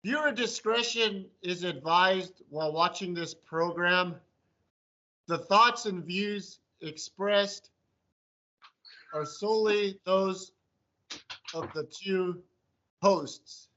Viewer discretion is advised while watching this program. The thoughts and views expressed are solely those of the two hosts.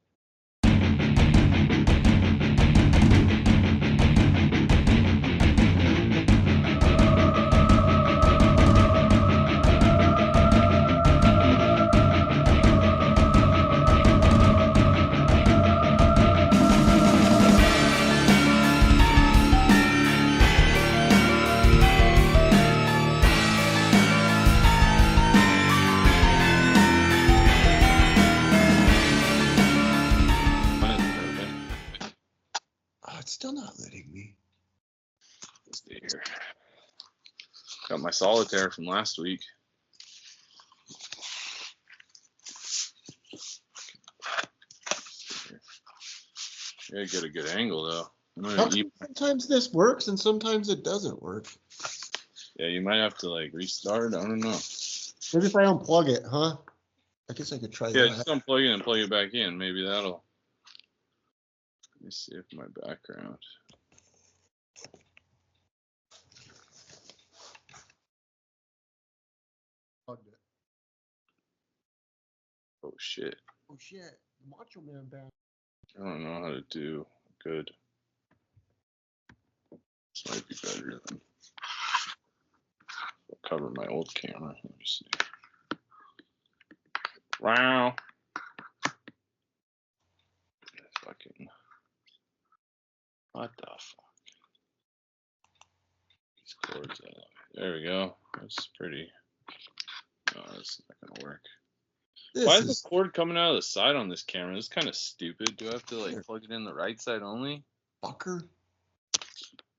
Still not letting me. Let's see here. Got my solitaire from last week. Yeah, get a good angle though. Sometimes this works and sometimes it doesn't work. Yeah, you might have to like restart. I don't know. Maybe if I unplug it, huh? I guess I could try that. Yeah, just unplug it and plug it back in. Maybe that'll. Let me see if my background. Plugged it. Oh shit. Oh shit. The Macho Man band. I don't know how to do good. This might be better than. I'll cover my old camera. Let me see. Wow. Fucking. What the fuck? These cords. There we go. That's pretty. No, that's not gonna work. Why is the cord coming out of the side on this camera? This is kind of stupid. Do I have to like plug it in the right side only? Fucker.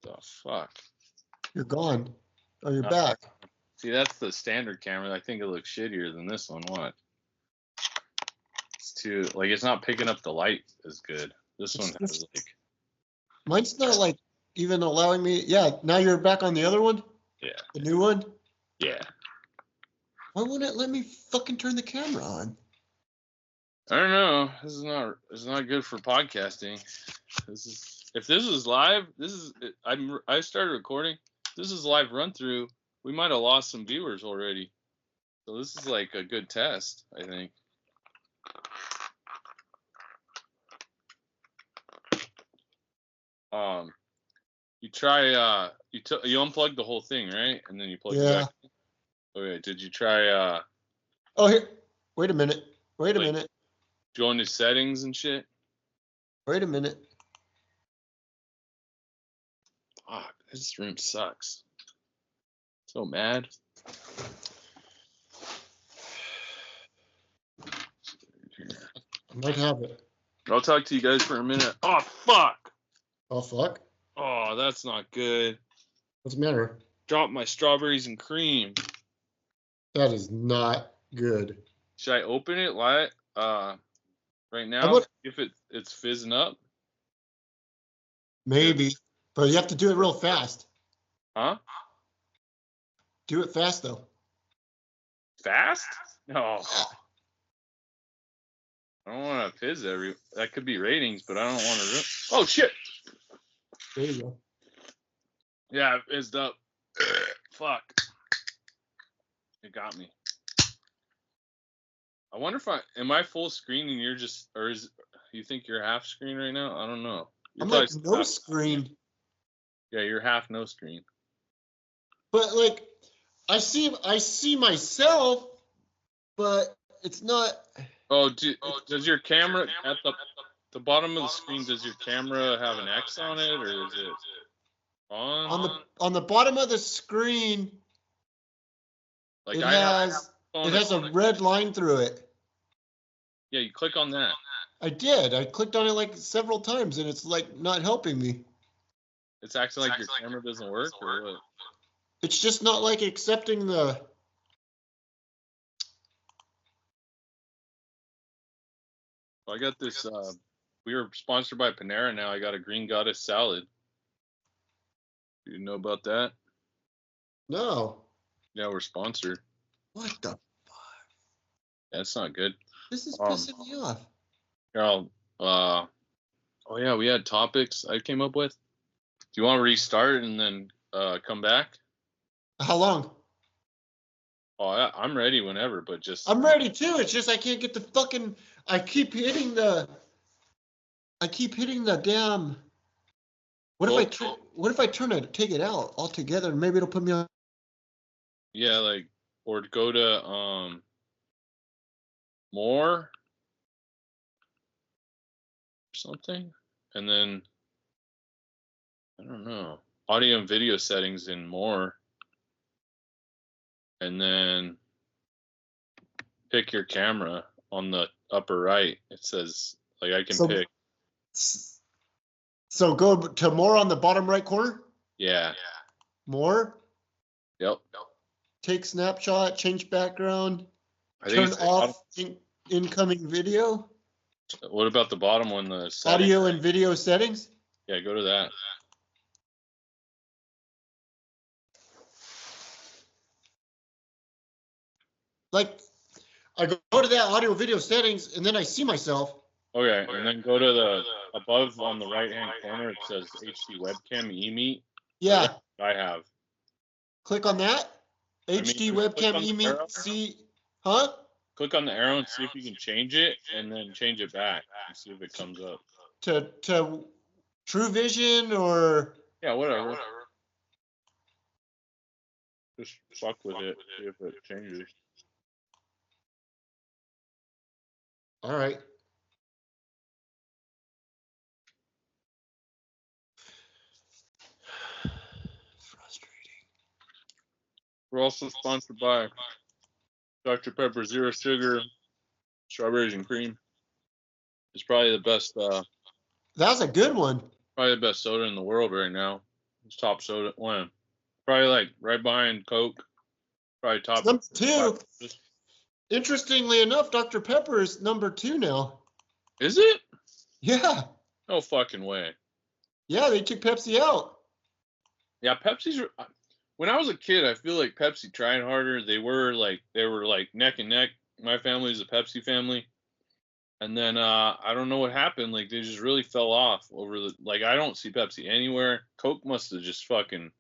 The fuck? You're gone. Oh, you're back. See, that's the standard camera. I think it looks shittier than this one. What? It's too like it's not picking up the light as good. This one has like. Mine's not like even allowing me. Yeah, now you're back on the other one? Yeah. The new one? Yeah. Why won't it let me fucking turn the camera on? I don't know. This is not good for podcasting. If this is live, I started recording. This is live run through. We might have lost some viewers already. So this is like a good test, I think. You try you unplug the whole thing, right? And then you plug it back in. Okay, did you try Oh, here. Wait a minute. Wait a minute. Go into settings and shit? Wait a minute. Fuck, this room sucks. So mad. I might have it. I'll talk to you guys for a minute. Oh, fuck. Oh, fuck. Oh, that's not good. What's the matter? Dropped my strawberries and cream. That is not good. Should I open it right now? If it's fizzing up? Maybe. But you have to do it real fast. Huh? Do it fast, though. Fast? No. I don't want to fizz that could be ratings, but I don't want to. Oh, shit. There you go. Yeah, it fizzed up. Fuck. It got me. I wonder if am I full screen and you're just, or you think you're half screen right now? I don't know. I'm like no screen. Yeah, you're half no screen. But like, I see myself, but it's not. Oh, does your camera at the bottom of the screen? Does your camera have an X on it, or is it on the bottom of the screen? Like it has a red line through it. Yeah, you click on that. I did. I clicked on it like several times, and it's like not helping me. It's acting like your camera doesn't work, or what? It's just not like accepting the. I got this. We were sponsored by Panera. Now I got a Green Goddess salad. Do you know about that? No. Yeah, we're sponsored. What the fuck? That's not good. This is pissing me off. Here, Oh yeah, we had topics I came up with. Do you want to restart and then come back? How long? Oh, I'm ready whenever, but just... I'm ready too. It's just I can't get the fucking... I keep hitting the damn... What if I take it out altogether and maybe it'll put me on... Yeah, like, or go to more or something, and then I don't know, audio and video settings in more, and then pick your camera on the upper right. It says, like, I can pick. So go to more on the bottom right corner? Yeah. More? Yep. Take snapshot, change background, turn off incoming video. What about the bottom one? The settings? Audio and video settings? Yeah, go to that. Like, I go to that audio video settings and then I see myself. Okay, and then go to the above on the right hand corner. It says HD webcam eMeet. Yeah. I have. Click on that. HD webcam eMeet. See, huh? Click on the arrow and see if you can change it, and then change it back and see if it comes up. To True Vision or... Yeah, whatever. Just fuck with it, see if it changes. All right. Frustrating. We're also sponsored by Dr. Pepper Zero Sugar, Strawberries and Cream. It's probably the best. That's a good one. Probably the best soda in the world right now. It's top soda one. Probably like right behind Coke. Probably top. Number 2. Interestingly enough, Dr. Pepper is number 2 now. Is it? Yeah. No fucking way. Yeah, they took Pepsi out. Yeah, Pepsi's. When I was a kid, I feel like Pepsi tried harder. They were like neck and neck. My family's a Pepsi family. And then I don't know what happened. Like, they just really fell off over the... Like, I don't see Pepsi anywhere. Coke must have just fucking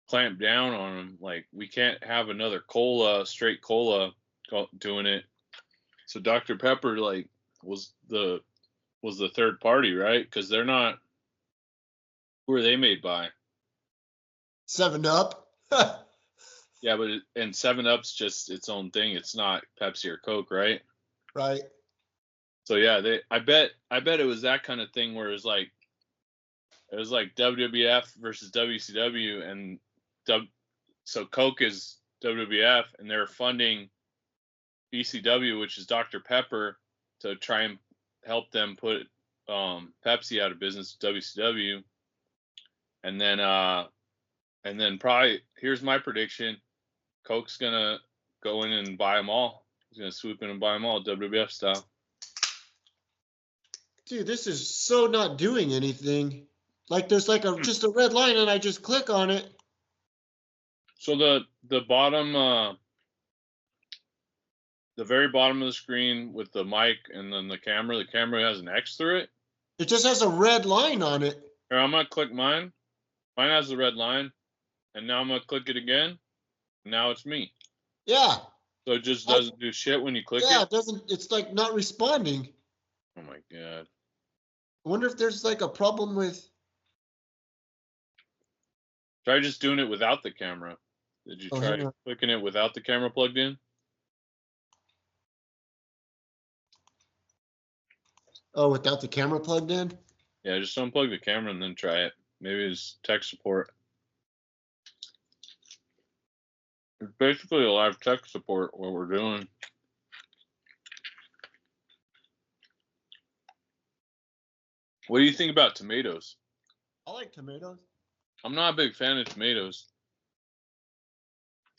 clamped down on them. Like, we can't have another cola, straight cola, doing it. So Dr. Pepper, like, was the third party, right? Because they're not... Who are they made by? 7-Up. Yeah, but and 7-Up's just its own thing. It's not Pepsi or Coke, right? Right. So yeah, I bet it was that kind of thing where it was like WWF versus WCW, and so Coke is WWF, and they're funding BCW, which is Dr. Pepper, to try and help them put Pepsi out of business, WCW, and then probably, here's my prediction: Coke's gonna go in and buy them all. He's gonna swoop in and buy them all, WWF style. Dude, this is so not doing anything. Like, there's like just a red line and I just click on it. So the bottom, the very bottom of the screen with the mic and then the camera has an X through it. It just has a red line on it. Here, I'm gonna click mine. Mine has the red line, and now I'm gonna click it again. Now it's me. Yeah. So it just doesn't do shit when you click it? Yeah, it doesn't. It's like not responding. Oh my god. I wonder if there's like a problem with... Try just doing it without the camera. Did you try clicking it without the camera plugged in? Oh, without the camera plugged in? Yeah, just unplug the camera and then try it. Maybe it's tech support. It's basically a live tech support, what we're doing. What do you think about tomatoes? I like tomatoes. I'm not a big fan of tomatoes.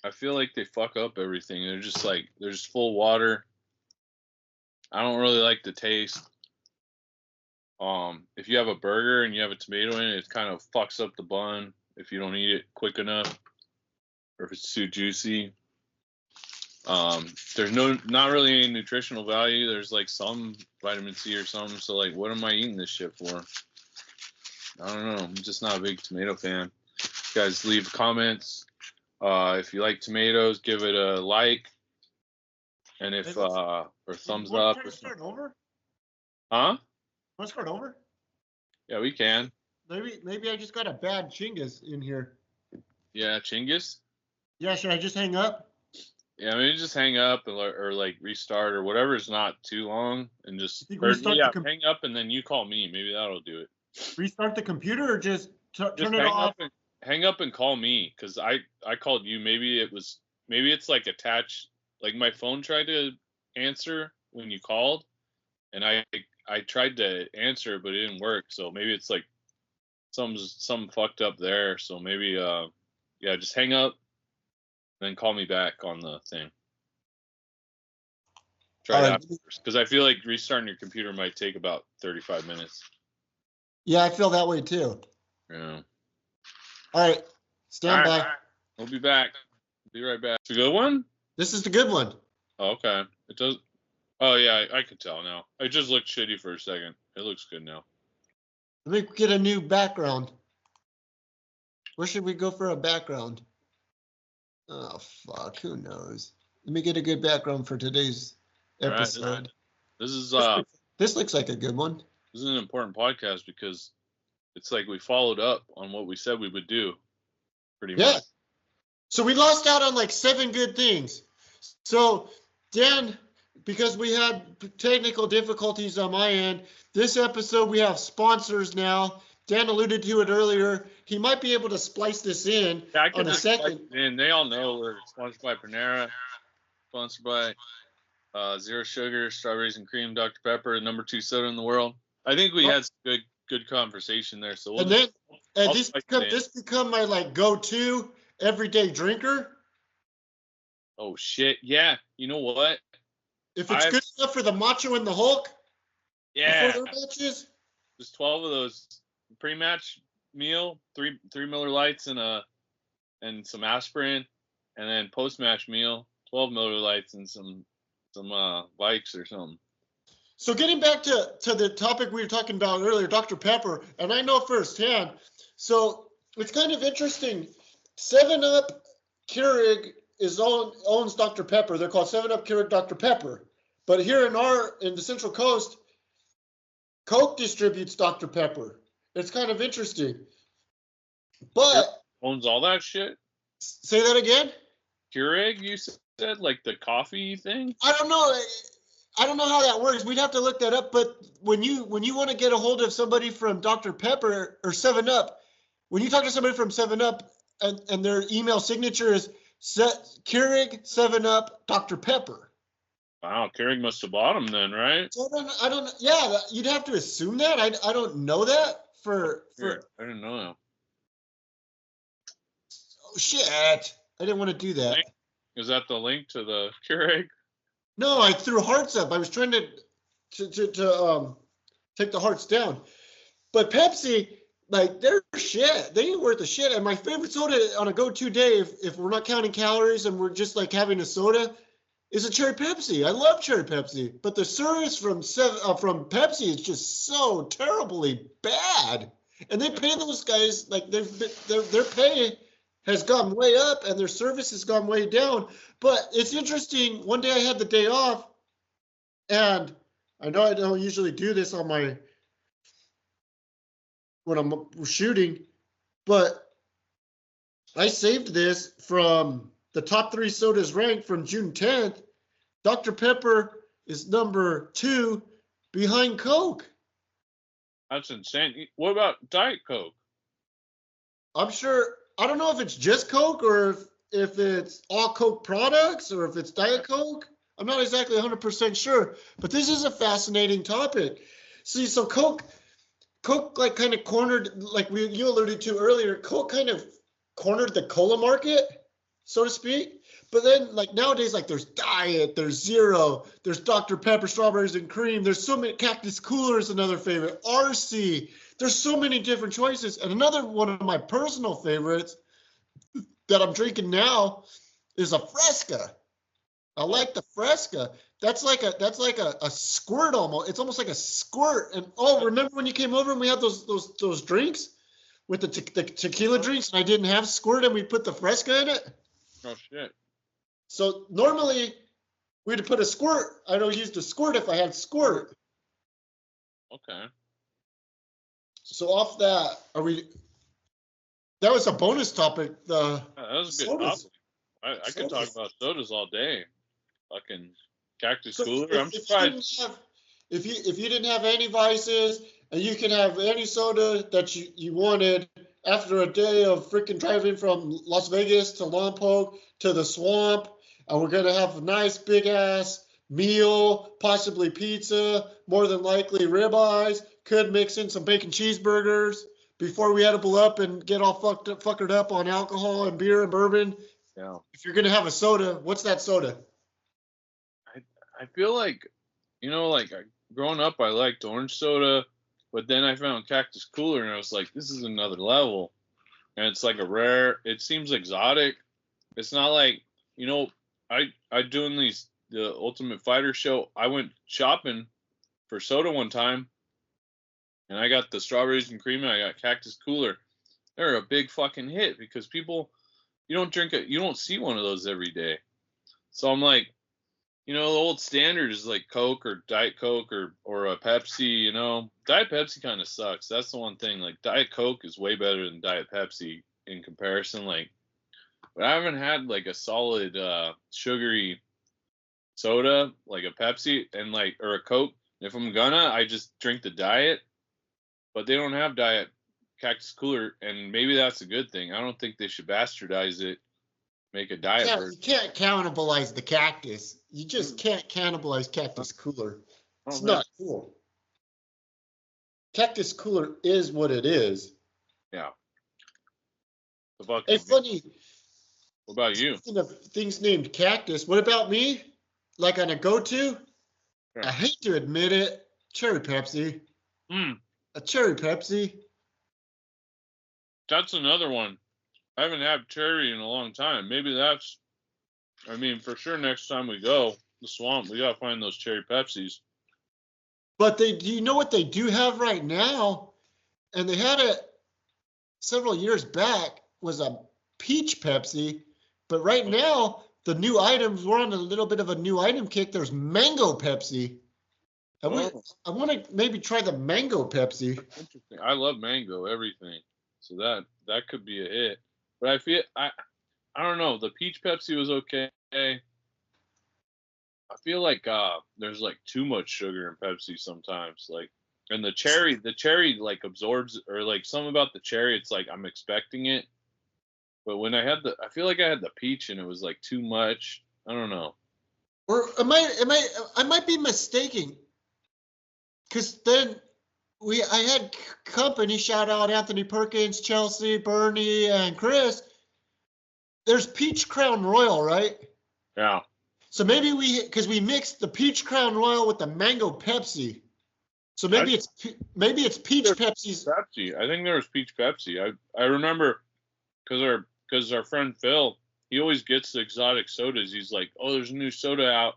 I feel like they fuck up everything. They're just full of water. I don't really like the taste. If you have a burger and you have a tomato in it, it kind of fucks up the bun if you don't eat it quick enough, or if it's too juicy. There's not really any nutritional value. There's like some vitamin C or something. So like, what am I eating this shit for? I don't know. I'm just not a big tomato fan. You guys leave comments. If you like tomatoes, give it a like. And if or thumbs up. Want to start over? Huh? Want to start over? Yeah, we can. Maybe I just got a bad Chinggis in here. Yeah, Chinggis? Yeah, should I just hang up? Yeah, maybe just hang up or like restart or whatever is not too long and just hang up and then you call me. Maybe that'll do it. Restart the computer or just turn it off? Hang up and call me because I called you. Maybe it's like attached. Like my phone tried to answer when you called, and I tried to answer but it didn't work. So maybe it's like something fucked up there. So maybe just hang up. Then call me back on the thing. Try that first, because I feel like restarting your computer might take about 35 minutes. Yeah, I feel that way too. Yeah. All right, stand by. We'll be back. Be right back. It's a good one? This is the good one. Oh, okay. It does. Oh, yeah, I can tell now. It just looked shitty for a second. It looks good now. Let me get a new background. Where should we go for a background? Oh, fuck. Who knows? Let me get a good background for today's episode. Right. This looks like a good one. This is an important podcast because it's like we followed up on what we said we would do. Pretty much. So we lost out on like 7 good things. So, Dan, because we had technical difficulties on my end, this episode we have sponsors now. Dan alluded to it earlier. He might be able to splice this in on a second. And they all know we're sponsored by Panera, sponsored by Zero Sugar, Strawberries and Cream, Dr. Pepper, the #2 soda in the world. I think we had some good conversation there. So this become my like go-to everyday drinker. Oh shit! Yeah, you know what? If it's good enough for the Macho and the Hulk, yeah, before their matches, just 12 of those pre-match meal, three Miller Lights and some aspirin, and then post-match meal, 12 Miller Lights and some Vikes or something. So getting back to the topic we were talking about earlier, Dr. Pepper, and I know firsthand. So it's kind of interesting. 7-Up Keurig owns Dr. Pepper. They're called 7-Up Keurig Dr. Pepper. But here in the Central Coast, Coke distributes Dr. Pepper. It's kind of interesting. But owns all that shit? Say that again? Keurig, you said, like the coffee thing? I don't know how that works. We'd have to look that up. But when you want to get a hold of somebody from Dr. Pepper or 7-Up, when you talk to somebody from 7-Up and their email signature is Keurig 7-Up Dr. Pepper. Wow, Keurig must have bought them then, right? So I don't. Yeah, you'd have to assume that. I don't know that for. I didn't know that. Oh shit! I didn't want to do that. Is that the link to the Keurig? No, I threw hearts up. I was trying to take the hearts down. But Pepsi, like, they're shit. They ain't worth a shit. And my favorite soda on a go-to day, if we're not counting calories and we're just like having a soda, is a cherry Pepsi. I love cherry Pepsi. But the service from Pepsi is just so terribly bad. And they pay those guys, like, their pay has gone way up and their service has gone way down. But it's interesting. One day I had the day off, and I know I don't usually do this when I'm shooting, but I saved this from the top 3 sodas ranked from June 10th. Dr. Pepper is number 2 behind Coke. That's insane. What about Diet Coke? I'm sure. I don't know if it's just Coke or if it's all Coke products or if it's Diet Coke. I'm not exactly 100% sure, but this is a fascinating topic. See, so Coke like kind of cornered, like you alluded to earlier, Coke kind of cornered the cola market, so to speak. But then, like, nowadays, like, there's Diet, there's Zero, there's Dr. Pepper, Strawberries and Cream. There's so many. Cactus Cooler is another favorite. RC. There's so many different choices. And another one of my personal favorites that I'm drinking now is a Fresca. I like the Fresca. That's like a squirt almost. It's almost like a squirt. And remember when you came over and we had those drinks with the tequila drinks, and I didn't have squirt, and we put the Fresca in it. Oh shit. So normally we'd put a squirt. I don't use the squirt if I had squirt. Okay. So off that, that was a bonus topic. That was a good sodas. topic. I could talk about sodas all day. Fucking Cactus So Cooler. I'm if surprised. if you didn't have any vices and you can have any soda that you wanted after a day of freaking driving from Las Vegas to Lompoc to the swamp, and we're gonna have a nice big ass meal, possibly pizza, more than likely ribeyes, could mix in some bacon cheeseburgers before we edible up and get all fuckered up on alcohol and beer and bourbon. Yeah. If you're gonna have a soda, what's that soda? I feel like, like growing up, I liked orange soda, but then I found Cactus Cooler, and I was like, this is another level. And it's like it seems exotic. It's not like, I doing the Ultimate Fighter show. I went shopping for soda one time, and I got the strawberries and cream, and I got Cactus Cooler. They're a big fucking hit because people, you don't see one of those every day. So I'm like, the old standard is like Coke or Diet Coke or a Pepsi, Diet Pepsi kind of sucks. That's the one thing. Like Diet Coke is way better than Diet Pepsi in comparison. Like, but I haven't had like a solid sugary soda like a Pepsi or a Coke. If I'm gonna, I just drink the Diet. But they don't have Diet Cactus Cooler, and maybe that's a good thing. I don't think they should bastardize it. Make a diet version. You can't cannibalize the cactus. You just can't cannibalize Cactus Cooler. It's not cool. Cactus Cooler is what it is. Yeah. Hey, funny. What about you? Speaking of things named Cactus, what about me? Like on a go-to? Sure. I hate to admit it. Cherry Pepsi. A cherry Pepsi. That's another one. I haven't had cherry in a long time. Maybe for sure next time we go, the swamp, we gotta find those cherry Pepsis. But do you know what they do have right now? And they had it several years back, was a peach Pepsi. But right now, the new items, we're on a little bit of a new item kick. There's mango Pepsi. I want to maybe try the mango Pepsi. Interesting. I love mango, everything. So that could be a hit. But I feel I don't know. The peach Pepsi was okay. I feel like there's like too much sugar in Pepsi sometimes. Like, and the cherry like absorbs, or like something about the cherry. It's like I'm expecting it, but when I feel like I had the peach and it was like too much. I don't know. Or I might be mistaken. Because then I had company, shout out Anthony Perkins, Chelsea, Bernie, and Chris. There's Peach Crown Royal, right? Yeah. So maybe because we mixed the Peach Crown Royal with the Mango Pepsi. So maybe it's Peach Pepsi's. Pepsi. I think there was Peach Pepsi. I remember because our friend Phil, he always gets the exotic sodas. He's like, oh, there's a new soda out,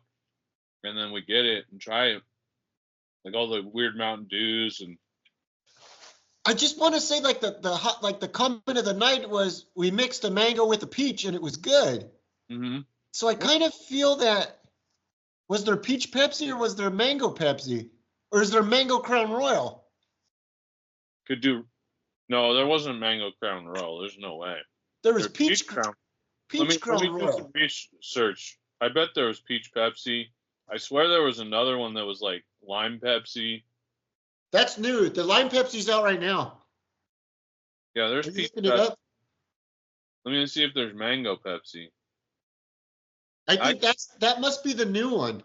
and then we get it and try it. Like all the weird Mountain Dews and. I just want to say, like the comment of the night was we mixed a mango with a peach and it was good. Mm-hmm. So I kind of feel that, was there peach Pepsi or was there mango Pepsi, or is there mango Crown Royal? No, there wasn't mango Crown Royal. There's no way. There was peach Crown. Crown let me Royal. do some research. I bet there was peach Pepsi. I swear there was another one that was like lime Pepsi. That's new. The lime Pepsi's out right now. Yeah, there's peach Pepsi. Let me see if there's mango Pepsi. I think that must be the new one.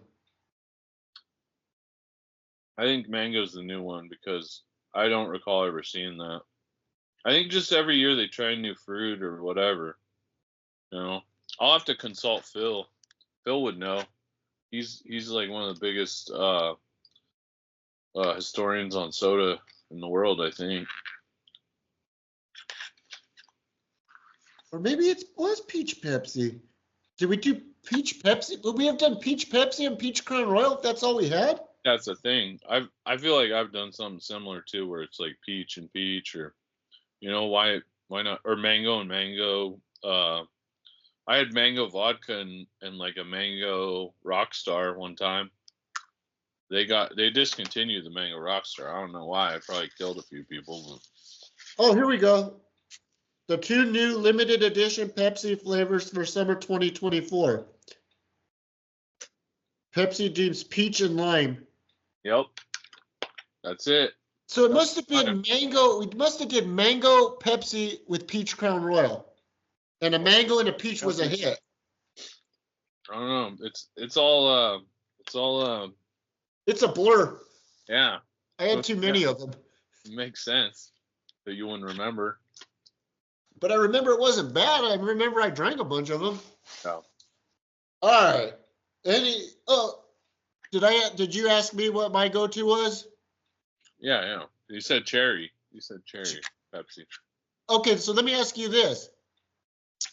I think mango's the new one because I don't recall ever seeing that. I think just every year they try new fruit or whatever. I'll have to consult Phil. Phil would know. He's like one of the biggest historians on soda in the world, I think. Or maybe it was peach Pepsi. Did we do peach Pepsi? Would we have done peach Pepsi and peach Crown Royal if that's all we had? That's the thing. I feel like I've done something similar too, where it's like peach and peach, or why not, or mango and mango. I had mango vodka and like a mango Rockstar one time. They discontinued the mango Rockstar. I don't know why. I probably killed a few people. But... Oh, here we go. The 2 new limited edition Pepsi flavors for summer 2024. Pepsi Dreams Peach and Lime. Yep. That's it. So it must have been mango. We must have did mango Pepsi with peach Crown Royal. And a mango and a peach was a hit. I don't know. It's all it's a blur. Yeah. I had too many of them. It makes sense that you wouldn't remember. But I remember it wasn't bad. I remember I drank a bunch of them. Oh. All right. Did you ask me what my go-to was? Yeah. You said cherry. Pepsi. Okay, so let me ask you this.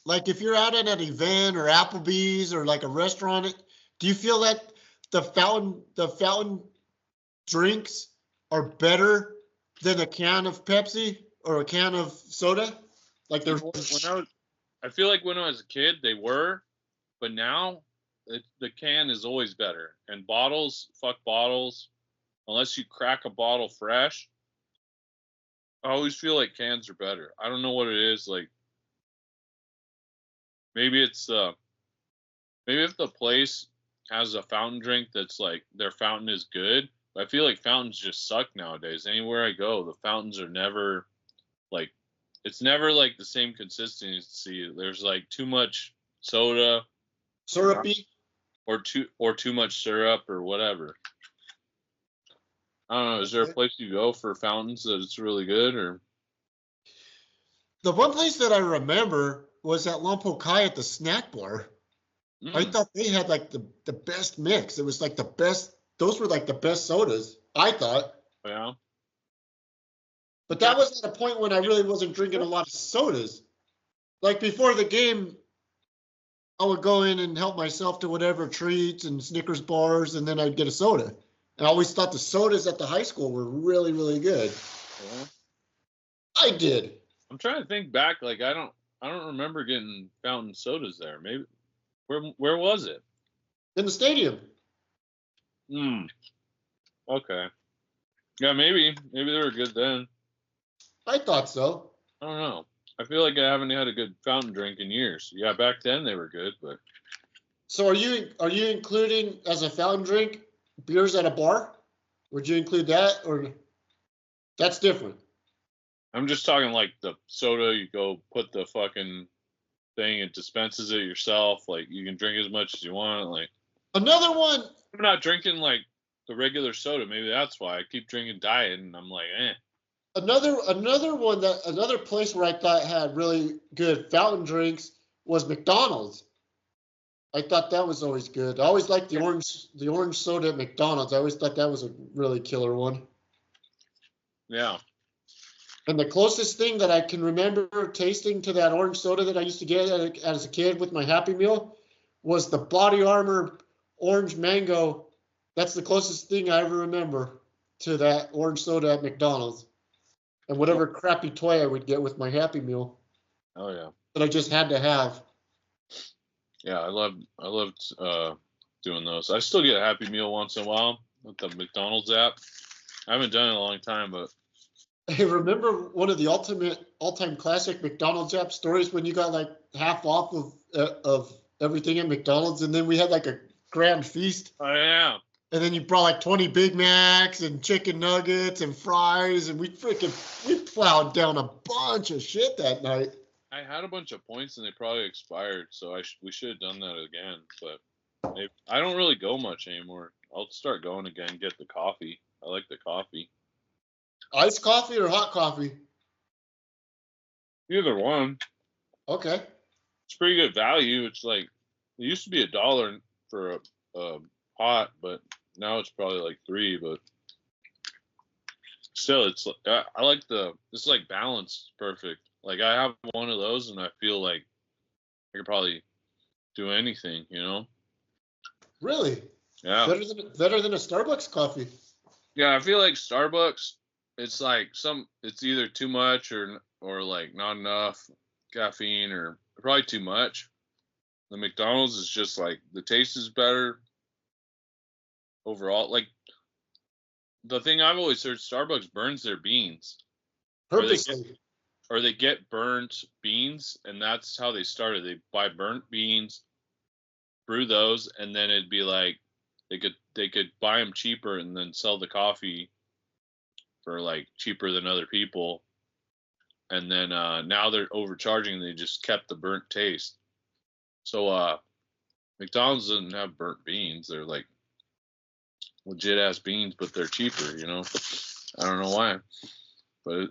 Like if you're out at an event or Applebee's or like a restaurant, do you feel that the fountain drinks are better than a can of Pepsi or a can of soda? Like there's I feel like when I was a kid they were, but now the can is always better. And fuck bottles, unless you crack a bottle fresh. I always feel like cans are better. I don't know what it is. Like maybe it's maybe if the place has a fountain drink that's like their fountain is good. I feel like fountains just suck nowadays. Anywhere I go, the fountains are never like, it's never like the same consistency. There's like too much soda, syrupy, or too much syrup or whatever. I don't know. Is there a place you go for fountains that it's really good? Or the one place that I remember was at Lompoc High at the snack bar. I thought they had like the best mix. It was like the best. Those were like the best sodas, I thought. Yeah. But that was at a point when I really wasn't drinking a lot of sodas. Like before the game, I would go in and help myself to whatever treats and Snickers bars, and then I'd get a soda. And I always thought the sodas at the high school were really, really good. Yeah. I did. I'm trying to think back. Like I don't remember getting fountain sodas there. Maybe where was it? In the stadium. Okay. Yeah, maybe they were good then. I thought so. I don't know. I feel like I haven't had a good fountain drink in years. Yeah, back then they were good, but. So are you including as a fountain drink beers at a bar? Would you include that, or that's different? I'm just talking like the soda. You go put the fucking thing, it dispenses it yourself. Like you can drink as much as you want. Like another one. I'm not drinking like the regular soda. Maybe that's why I keep drinking diet, and I'm like, eh. Another place where I thought had really good fountain drinks was McDonald's. I thought that was always good. I always liked the orange soda at McDonald's. I always thought that was a really killer one. Yeah. And the closest thing that I can remember tasting to that orange soda that I used to get as a kid with my Happy Meal was the Body Armor orange mango. That's the closest thing I ever remember to that orange soda at McDonald's. And whatever crappy toy I would get with my Happy Meal. Oh yeah. That I just had to have. Yeah, I loved doing those. I still get a Happy Meal once in a while with the McDonald's app. I haven't done it in a long time, but. Hey, remember one of the all-time classic McDonald's app stories when you got like half off of everything at McDonald's, and then we had like a grand feast. Oh yeah. And then you brought like 20 Big Macs and chicken nuggets and fries, and we plowed down a bunch of shit that night. I had a bunch of points and they probably expired, so we should have done that again. But I don't really go much anymore. I'll start going again. Get the coffee. I like the coffee. Iced coffee or hot coffee? Either one. Okay. It's pretty good value. It's like it used to be $1 for a hot, but now it's probably like $3. But still, it's I like it's like balanced, perfect. Like I have one of those, and I feel like I could probably do anything, you know? Really? Yeah. Better than a Starbucks coffee. Yeah, I feel like Starbucks, it's like it's either too much or like not enough caffeine or probably too much. The McDonald's is just like the taste is better overall. Like the thing I've always heard, Starbucks burns their beans. Purposely. Or they get burnt beans, and that's how they started. They buy burnt beans, brew those, and then it'd be like they could buy them cheaper and then sell the coffee for like cheaper than other people. And then now they're overcharging. They just kept the burnt taste. So McDonald's doesn't have burnt beans. They're like legit ass beans, but they're cheaper. You know, I don't know why, but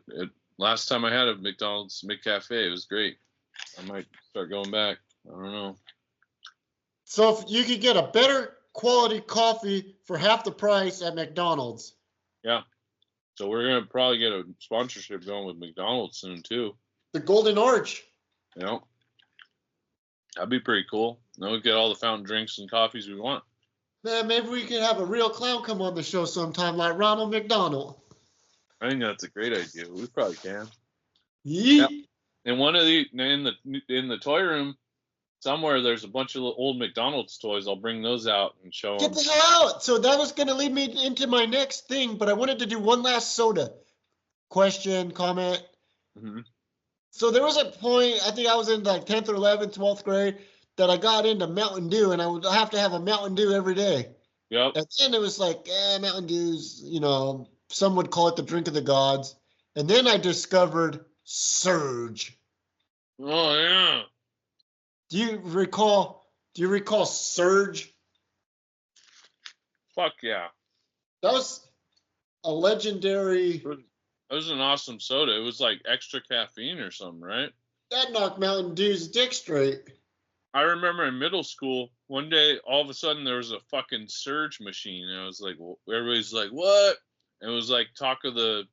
last time I had a McDonald's McCafe, it was great. I might start going back. I don't know. So if you could get a better quality coffee for half the price at McDonald's. Yeah. So we're gonna probably get a sponsorship going with McDonald's soon too. The Golden Arch. You know, that'd be pretty cool. Then we get all the fountain drinks and coffees we want. Man, maybe we could have a real clown come on the show sometime, like Ronald McDonald. I think that's a great idea. We probably can. Yeet. Yeah. And one of the in the toy room somewhere, there's a bunch of old McDonald's toys. I'll bring those out and show them. Get the hell out! So that was going to lead me into my next thing, but I wanted to do one last soda. Question, comment. Mm-hmm. So there was a point, I think I was in like 10th or 11th, 12th grade, that I got into Mountain Dew, and I would have to have a Mountain Dew every day. Yep. And then it was like, Mountain Dew's, you know, some would call it the drink of the gods. And then I discovered Surge. Oh yeah. Do you recall Surge? Fuck yeah. That was a legendary. It was an awesome soda. It was like extra caffeine or something, right? That knocked Mountain Dew's dick straight. I remember in middle school, one day, all of a sudden, there was a fucking Surge machine. And I was like, well, everybody's like, what? And it was like talk of the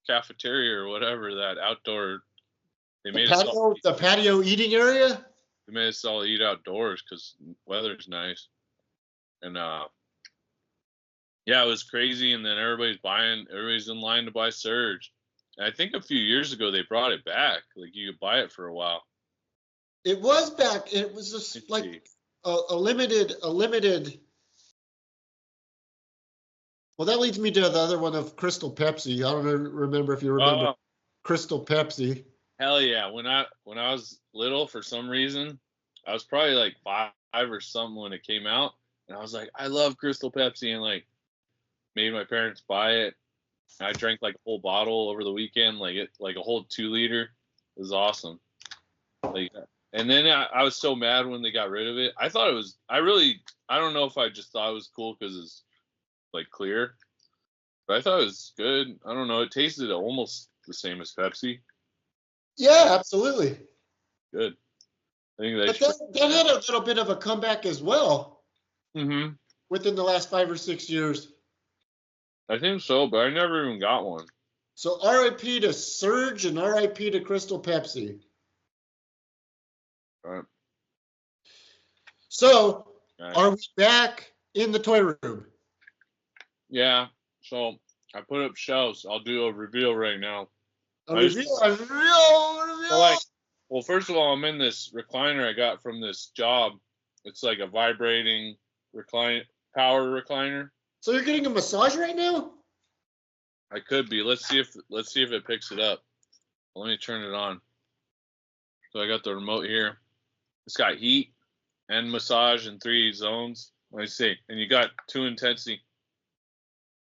cafeteria or whatever, that outdoor. They made the patio eating area? They made us all eat outdoors because weather's nice. And yeah, it was crazy. And then everybody's in line to buy Surge. And I think a few years ago they brought it back. Like you could buy it for a while. It was back. It was just like a limited. Well, that leads me to the other one of Crystal Pepsi. I don't remember if you remember Crystal Pepsi. Hell yeah! When I was little, for some reason, I was probably like 5 or something when it came out, and I was like, I love Crystal Pepsi, and like made my parents buy it. I drank like a whole bottle over the weekend, like a whole 2 liter. It was awesome. Like, and then I was so mad when they got rid of it. I thought it was. I don't know if I just thought it was cool because it's like clear, but I thought it was good. I don't know. It tasted almost the same as Pepsi. Yeah, absolutely. Good. I think that had a little bit of a comeback as well. Mm-hmm. Within the last 5 or 6 years. I think so, but I never even got one. So R.I.P. to Surge and R.I.P. to Crystal Pepsi. All right. So, are we back in the toy room? Yeah. So I put up shelves. I'll do a reveal right now. A reveal. Well, first of all, I'm in this recliner I got from this job. It's like a vibrating power recliner. So you're getting a massage right now? I could be. Let's see if it picks it up. Let me turn it on. So I got the remote here. It's got heat and massage in 3 zones. Let me see. And you got 2 intensity.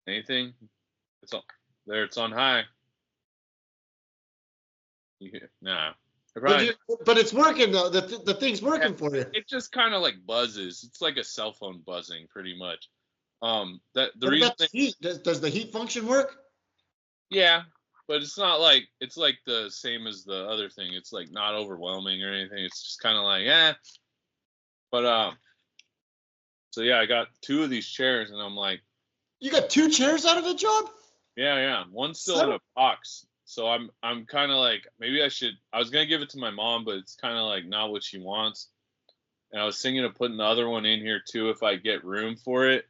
Anything? It's on there. It's on high. Nah. But it's working though. The thing's working for you. It just kind of like buzzes. It's like a cell phone buzzing, pretty much. Heat? Does the heat function work? Yeah, but it's not like it's like the same as the other thing. It's like not overwhelming or anything. It's just kind of like But so yeah, I got 2 of these chairs, and I'm like, you got 2 chairs out of the job? Yeah. One's still in a box. So I'm kind of like, maybe I was gonna give it to my mom, but it's kind of like not what she wants. And I was thinking of putting the other one in here too if I get room for it.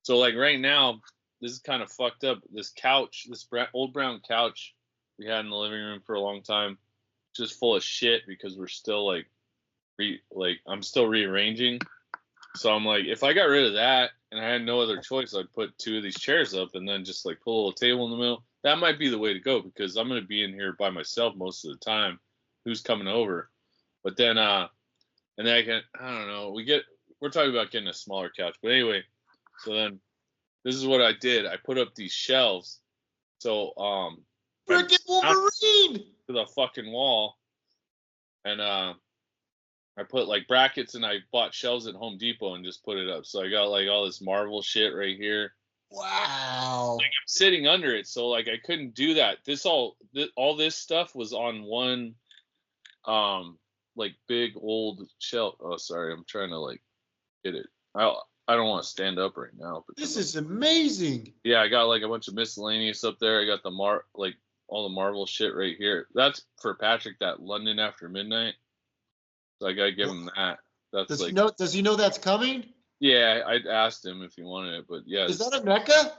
So like right now, this is kind of fucked up. This couch, this old brown couch we had in the living room for a long time, just full of shit because we're still like I'm still rearranging. So I'm like, if I got rid of that and I had no other choice, I'd put 2 of these chairs up and then just like put a little table in the middle. That might be the way to go because I'm gonna be in here by myself most of the time. Who's coming over? But then and then I don't know. We're talking about getting a smaller couch. But anyway, so then this is what I did. I put up these shelves. So Freaking Wolverine to the fucking wall. And I put like brackets and I bought shelves at Home Depot and just put it up. So I got like all this Marvel shit right here. Wow. Like I'm sitting under it, so like I couldn't do that. All this stuff was on one like big old shelf. Oh, sorry, I'm trying to like get it. I don't want to stand up right now. This is amazing. Yeah, I got like a bunch of miscellaneous up there. I got like all the Marvel shit right here. That's for Patrick, that London After Midnight. So I gotta give him that. Does he know that's coming? Yeah, I asked him if he wanted it, but yeah. Is that a NECA?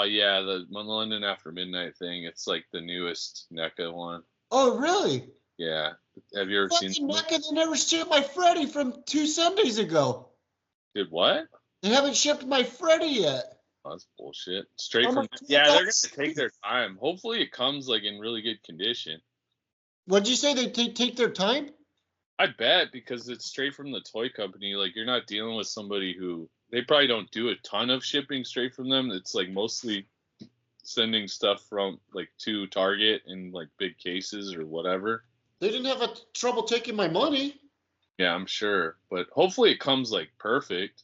Yeah, the London After Midnight thing. It's like the newest NECA one. Oh, really? Yeah. Have you ever seen NECA? They never shipped my Freddy from 2 Sundays ago. Did what? They haven't shipped my Freddy yet. Oh, that's bullshit. Yeah, they're gonna take their time. Hopefully, it comes like in really good condition. What'd you say? They take their time? I bet because it's straight from the toy company. Like you're not dealing with somebody who they probably don't do a ton of shipping straight from them. It's like mostly sending stuff from like to Target in like big cases or whatever. They didn't have trouble taking my money. Yeah, I'm sure, but hopefully it comes like perfect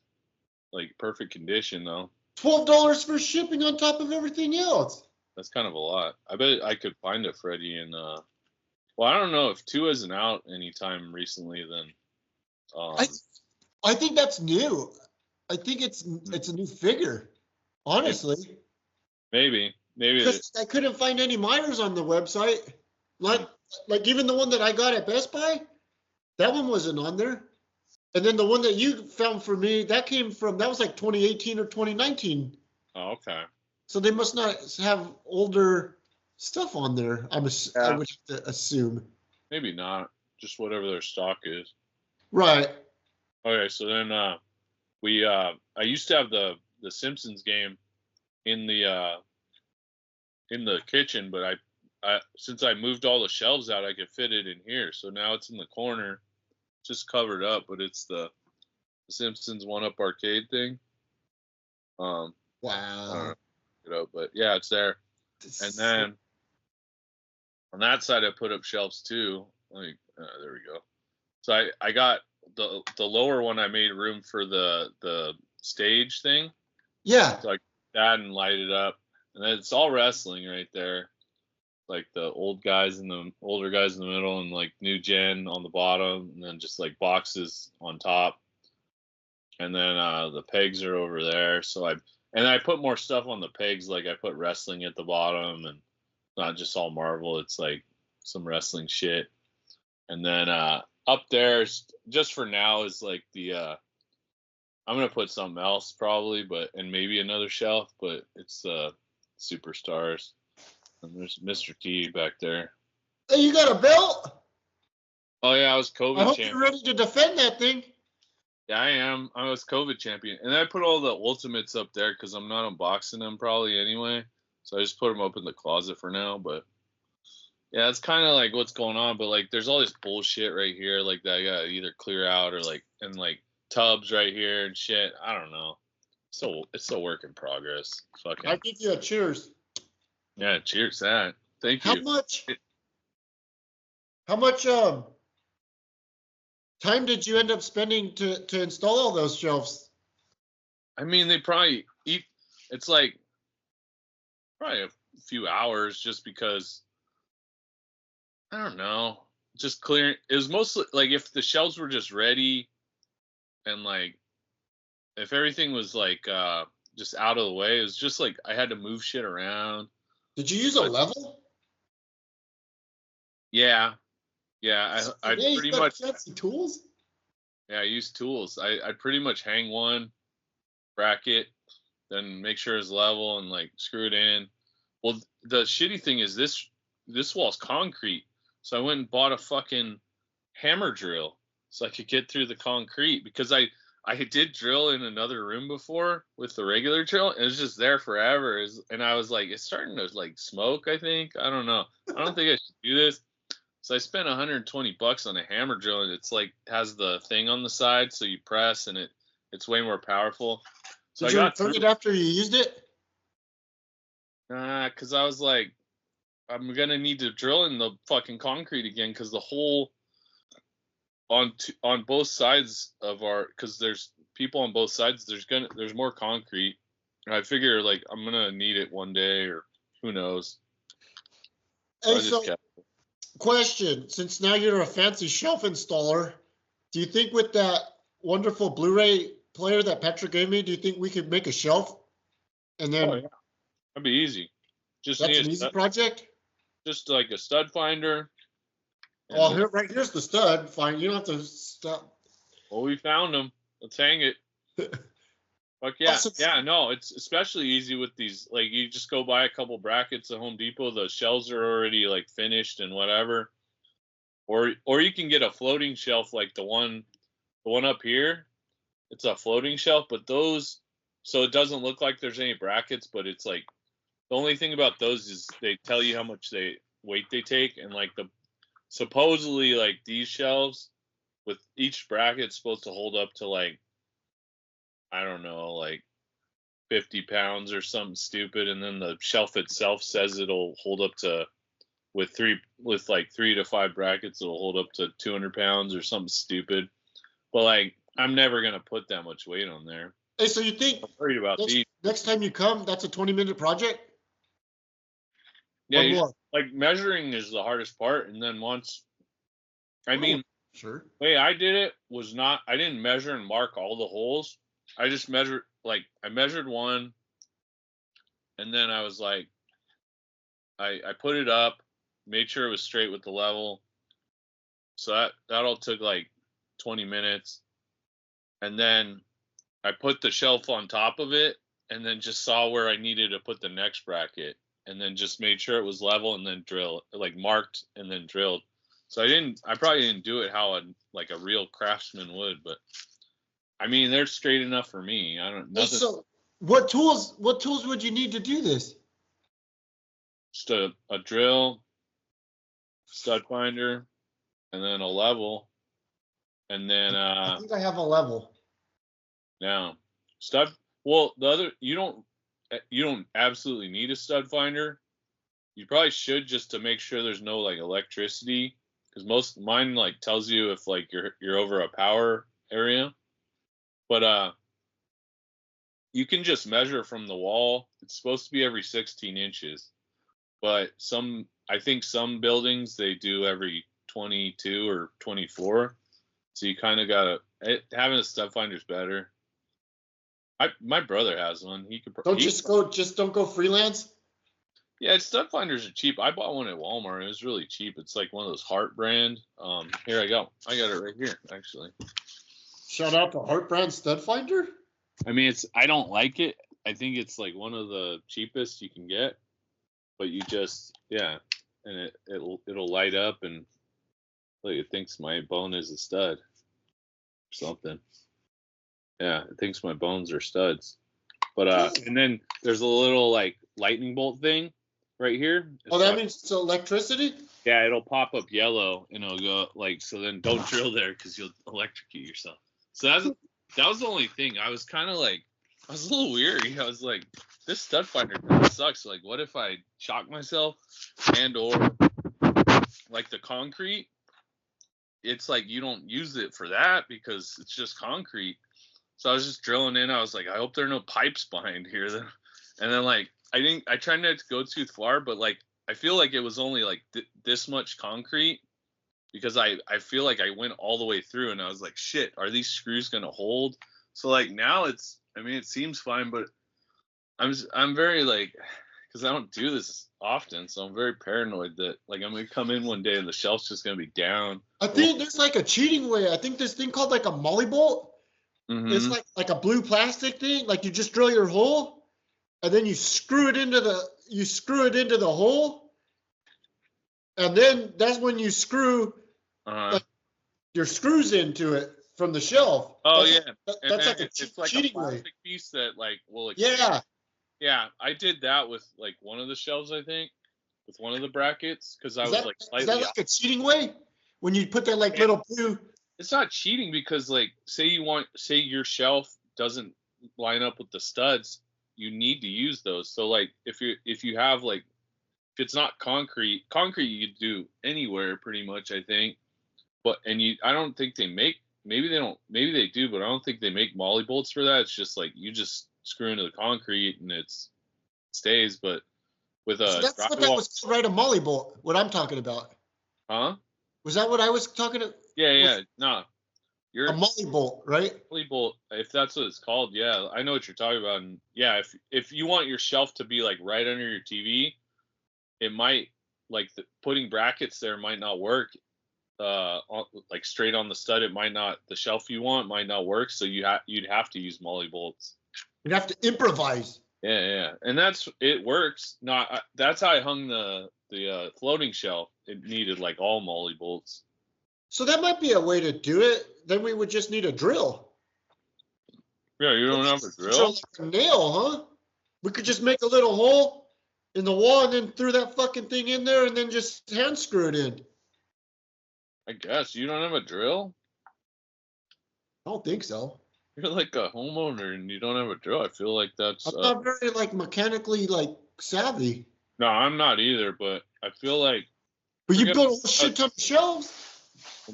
condition though. $12 for shipping on top of everything else. That's kind of a lot. I bet I could find a Freddy in well, I don't know if 2 isn't out anytime recently. Then I think that's new. I think it's a new figure. Honestly, maybe because I couldn't find any Myers on the website. Like even the one that I got at Best Buy, that one wasn't on there. And then the one that you found for me, that was like 2018 or 2019. Oh, okay. So they must not have older stuff on there. I would have to assume. Maybe not. Just whatever their stock is. Right. Okay, so then I used to have the Simpsons game in the kitchen, but I since I moved all the shelves out, I could fit it in here. So now it's in the corner, just covered up, but it's the Simpsons 1-Up arcade thing. Wow. But yeah, it's there. And then on that side, I put up shelves too. Like there we go. So I got the lower one. I made room for the stage thing. Yeah. So I that and light it up, and then it's all wrestling right there. Like the older guys in the middle, and like new gen on the bottom, and then just like boxes on top. And then the pegs are over there. So I put more stuff on the pegs. Like I put wrestling at the bottom, and not just all Marvel. It's like some wrestling shit. And then up there, just for now, is like the I'm gonna put something else probably, and maybe another shelf. But it's Superstars. And there's Mr. T back there. Hey, you got a belt? Oh yeah, I was COVID champion. I hope you're ready to defend that thing. Yeah, I am. I was COVID champion, and I put all the Ultimates up there because I'm not unboxing them probably anyway. So I just put them up in the closet for now. But yeah, it's kind of like what's going on. But like, there's all this bullshit right here, like that I gotta either clear out or like, and like tubs right here and shit. I don't know. So it's still work in progress. Fucking. I give you a cheers. Yeah, cheers that. Thank you. How much time did you end up spending to install all those shelves? I mean, they probably it's like probably a few hours just because I don't know, just clearing. It was mostly like if the shelves were just ready and like if everything was like just out of the way, it was just like I had to move shit around. Did you use a level? Yeah. I pretty much fancy tools. Yeah, I use tools. I pretty much hang one bracket, then make sure it's level and like screw it in. Well, the shitty thing is this wall's concrete, so I went and bought a fucking hammer drill so I could get through the concrete because I did drill in another room before with the regular drill and it was just there forever. And I was like, it's starting to like smoke. I think I don't know. I don't think I should do this. So I spent $120 on a hammer drill, and it's like has the thing on the side, so you press, and it's way more powerful. So Did you return it after you used it? Because I was like, I'm gonna need to drill in the fucking concrete again, because the hole on both sides of because there's people on both sides. There's more concrete, and I figure like I'm gonna need it one day, or who knows. Hey, so question, since now you're a fancy shelf installer, do you think with that wonderful Blu-ray player that Petra gave me, do you think we could make a shelf? And then yeah. That'd be easy. That's an easy project? Just like a stud finder. Oh, here's the stud. Fine, you don't have to stop. Well, we found them. Let's hang it. Fuck yeah. Awesome. Yeah, no, it's especially easy with these. Like, you just go buy a couple brackets at Home Depot. The shelves are already, like, finished and whatever. Or you can get a floating shelf like the one up here. It's a floating shelf, but those, so it doesn't look like there's any brackets, but it's like, the only thing about those is they tell you how much weight they take, and like supposedly like these shelves with each bracket supposed to hold up to like, I don't know, like 50 pounds or something stupid, and then the shelf itself says it'll hold up to with 3 to 5 brackets it'll hold up to 200 pounds or something stupid. But like, I'm never gonna put that much weight on there. Hey, so you think I'm worried about next time you come, that's a 20-minute project? Yeah, like measuring is the hardest part, and then once, sure. The way I did it was not, I didn't measure and mark all the holes. I just measured, like, I measured one, and then I was like, I put it up, made sure it was straight with the level. So that all took like 20 minutes. And then I put the shelf on top of it, and then just saw where I needed to put the next bracket, and then just made sure it was level, and then marked and then drilled. So I probably didn't do it how a real craftsman would, but I mean, they're straight enough for me. I don't know. So what tools would you need to do this? Just a drill, stud finder, and then a level, and then I think I have a level. Now, stud. Well, you don't absolutely need a stud finder. You probably should, just to make sure there's no like electricity, because mine like tells you if like you're over a power area. But you can just measure from the wall. It's supposed to be every 16 inches, but I think some buildings they do every 22 or 24. So you kind of gotta, having a stud finder is better. My brother has one. He could. Don't go freelance. Yeah, stud finders are cheap. I bought one at Walmart. It was really cheap. It's like one of those Hart brand. Here I go. I got it right here, actually. Shout out to Hart brand stud finder. I mean, I don't like it. I think it's like one of the cheapest you can get. But you just, yeah, and it'll light up, and like, it thinks my bone is a stud or something. Yeah, it thinks my bones are studs. But and then there's a little like lightning bolt thing right here. That means it's electricity? Yeah, it'll pop up yellow, and it'll go like, so then don't drill there because you'll electrocute yourself. So that was the only thing. I was kind of like, I was a little weary. I was like, this stud finder kind of sucks. Like, what if I shock myself, and or like the concrete? It's like you don't use it for that because it's just concrete. So I was just drilling in. I was like, I hope there are no pipes behind here. And then like, I tried not to go too far, but like, I feel like it was only like this much concrete, because I feel like I went all the way through, and I was like, shit, are these screws going to hold? So like now it seems fine, but I'm very like, because I don't do this often, so I'm very paranoid that like I'm gonna come in one day and the shelf's just gonna be down. I think there's like a cheating way. I think this thing called like a molly bolt. It's Mm-hmm. like a blue plastic thing. Like you just drill your hole, and then you screw it into the hole, and then that's when you screw Uh-huh. your screws into it from the shelf. Oh That's yeah, and that's then like a it's like a cheating way. plastic piece that like will expand. Yeah. Yeah, I did that with like one of the shelves, I think, with one of the brackets, because I Is was that like is that slightly off. like a cheating way? When you put that like little blue. It's not cheating because like say your shelf doesn't line up with the studs, you need to use those. So like if you have like if it's not concrete you could do anywhere pretty much, I think. But and you I don't think they make maybe they do, but I don't think they make molly bolts for that. It's just like you just screw into the concrete and it stays. But with So a that's what that drywall, was called, right? A molly bolt. What I'm talking about. huh? Was that what I was talking about? Yeah. No, A you're molly bolt, right? molly bolt. If that's what it's called, yeah, I know what you're talking about. And yeah, if you want your shelf to be like right under your TV, it might like putting brackets there might not work. Like straight on the stud, it might not. The shelf you want might not work. So you'd have to use molly bolts. You'd have to improvise. Yeah, and it works. Not that's how I hung the floating shelf. It needed like all molly bolts. So that might be a way to do it. Then we would just need a drill. Yeah, you don't have a Drill drill? like a nail, huh? We could just make a little hole in the wall and then threw that fucking thing in there and then just hand screw it in. I guess you don't have a drill. I don't think so. You're like a homeowner and you don't have a drill. I feel like that's I'm not very like mechanically like savvy. no, I'm not either. But I feel like But you forget built a shit ton of shelves.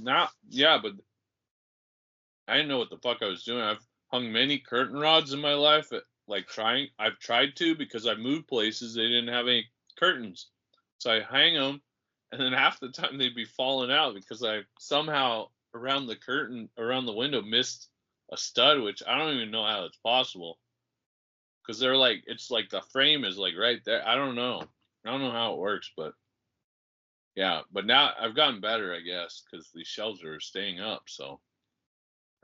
not yeah, but I didn't know what the fuck I was doing. I've hung many curtain rods in my life. I've tried to because I moved places. They didn't have any curtains, so I hang them, and then half the time they'd be falling out because I somehow around the window missed a stud, which I don't even know how it's possible. Because they're like it's like the frame is like right there. I don't know. I don't know how it works, but yeah. But now I've gotten better, I guess, because these shelves are staying up. So.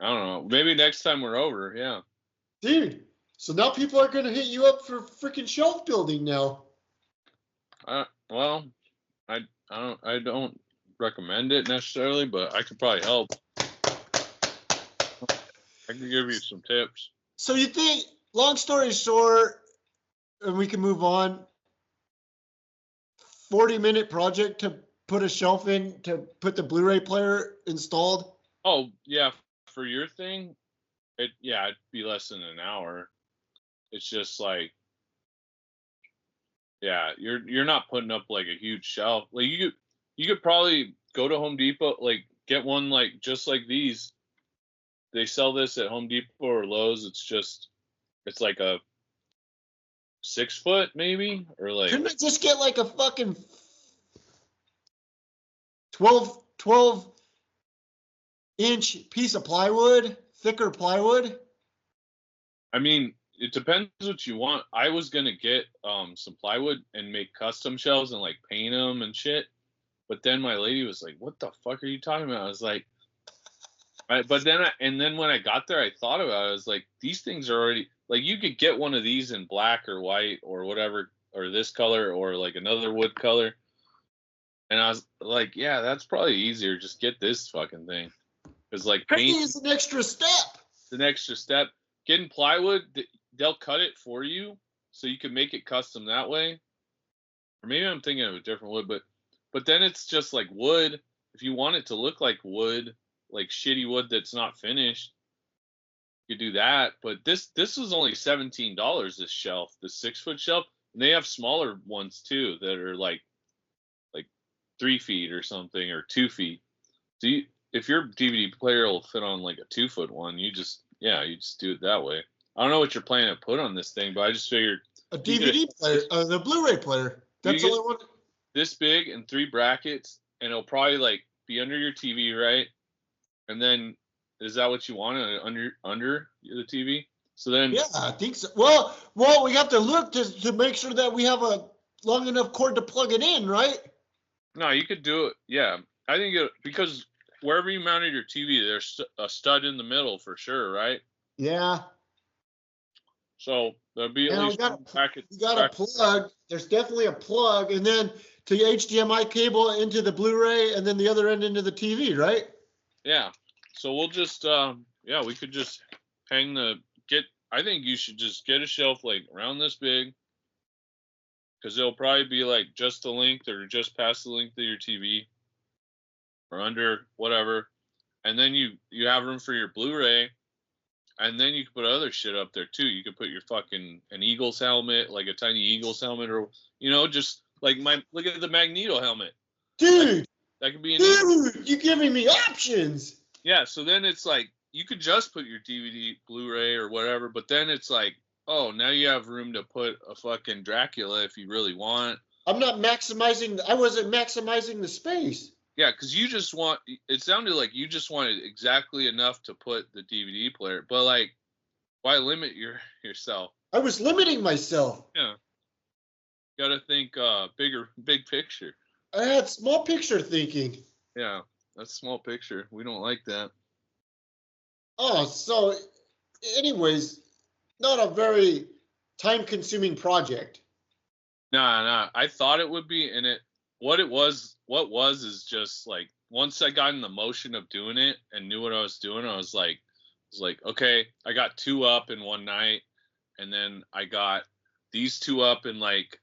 I don't know. Maybe next time we're over, yeah. Dude, so now people are going to hit you up for freaking shelf building now. Well, I don't recommend it necessarily, but I could probably help. I can give you some tips. So you think, long story short, and we can move on, 40-minute project to put a shelf in, to put the Blu-ray player installed? Oh, yeah, for your thing, it'd be less than an hour. It's just like, yeah, you're not putting up like a huge shelf. Like you could probably go to Home Depot, like get one like just like these. They sell this at Home Depot or Lowe's. It's like a 6 foot maybe, or like Couldn't I just get like a fucking 12-inch piece of plywood, thicker plywood? I mean, it depends what you want. I was gonna get some plywood and make custom shelves and like paint them and shit. But then my lady was like, "What the fuck are you talking about?" I was like, and then when I got there, I thought about it. I was like, these things are already like you could get one of these in black or white or whatever, or this color or like another wood color. And I was like, yeah, that's probably easier. Just get this fucking thing. Because like Painting is an extra step. the extra step. Getting plywood, they'll cut it for you, so you can make it custom that way. Or maybe I'm thinking of a different wood, but then it's just like wood. If you want it to look like wood, like shitty wood that's not finished, you could do that. But this was only $17. This shelf, the 6 foot shelf, and they have smaller ones too that are like 3 feet or something or 2 feet. So if your DVD player will fit on like a 2 foot one, you just do it that way. I don't know what you're planning to put on this thing, but I just figured A DVD player, the Blu-ray player. That's all I want. This big and 3 brackets, and it'll probably like be under your TV, right? And then is that what you want under the TV? So then, Yeah, I think so. Well, we have to look to make sure that we have a long enough cord to plug it in, right? no, you could do it. Yeah, I think because wherever you mounted your TV, there's a stud in the middle for sure, right? Yeah. So there'll be at And least one bracket. we got a plug. There's definitely a plug, and then to the HDMI cable into the Blu-ray, and then the other end into the TV, right? Yeah. So we'll just we could just I think you should just get a shelf like around this big, because it'll probably be like just the length or just past the length of your TV or under whatever, and then you have room for your Blu-ray, and then you can put other shit up there too. You could put your fucking an Eagles helmet, like a tiny Eagles helmet, or just like look at the Magneto helmet. Dude, that could be an Eagles. You're giving me options. Yeah, so then it's like you could just put your DVD, Blu-ray, or whatever, but then it's like, oh, now you have room to put a fucking Dracula if you really want. I wasn't maximizing the space. Yeah, because it sounded like you just wanted exactly enough to put the DVD player, but like, why limit yourself? I was limiting myself. Yeah. Gotta think big picture. I had small picture thinking. Yeah, that's small picture. We don't like that. Oh, so anyways, not a very time-consuming project. Nah. I thought it would be, and what was is just like once I got in the motion of doing it and knew what I was doing, I was like, okay, I got 2 up in one night, and then I got these 2 up in like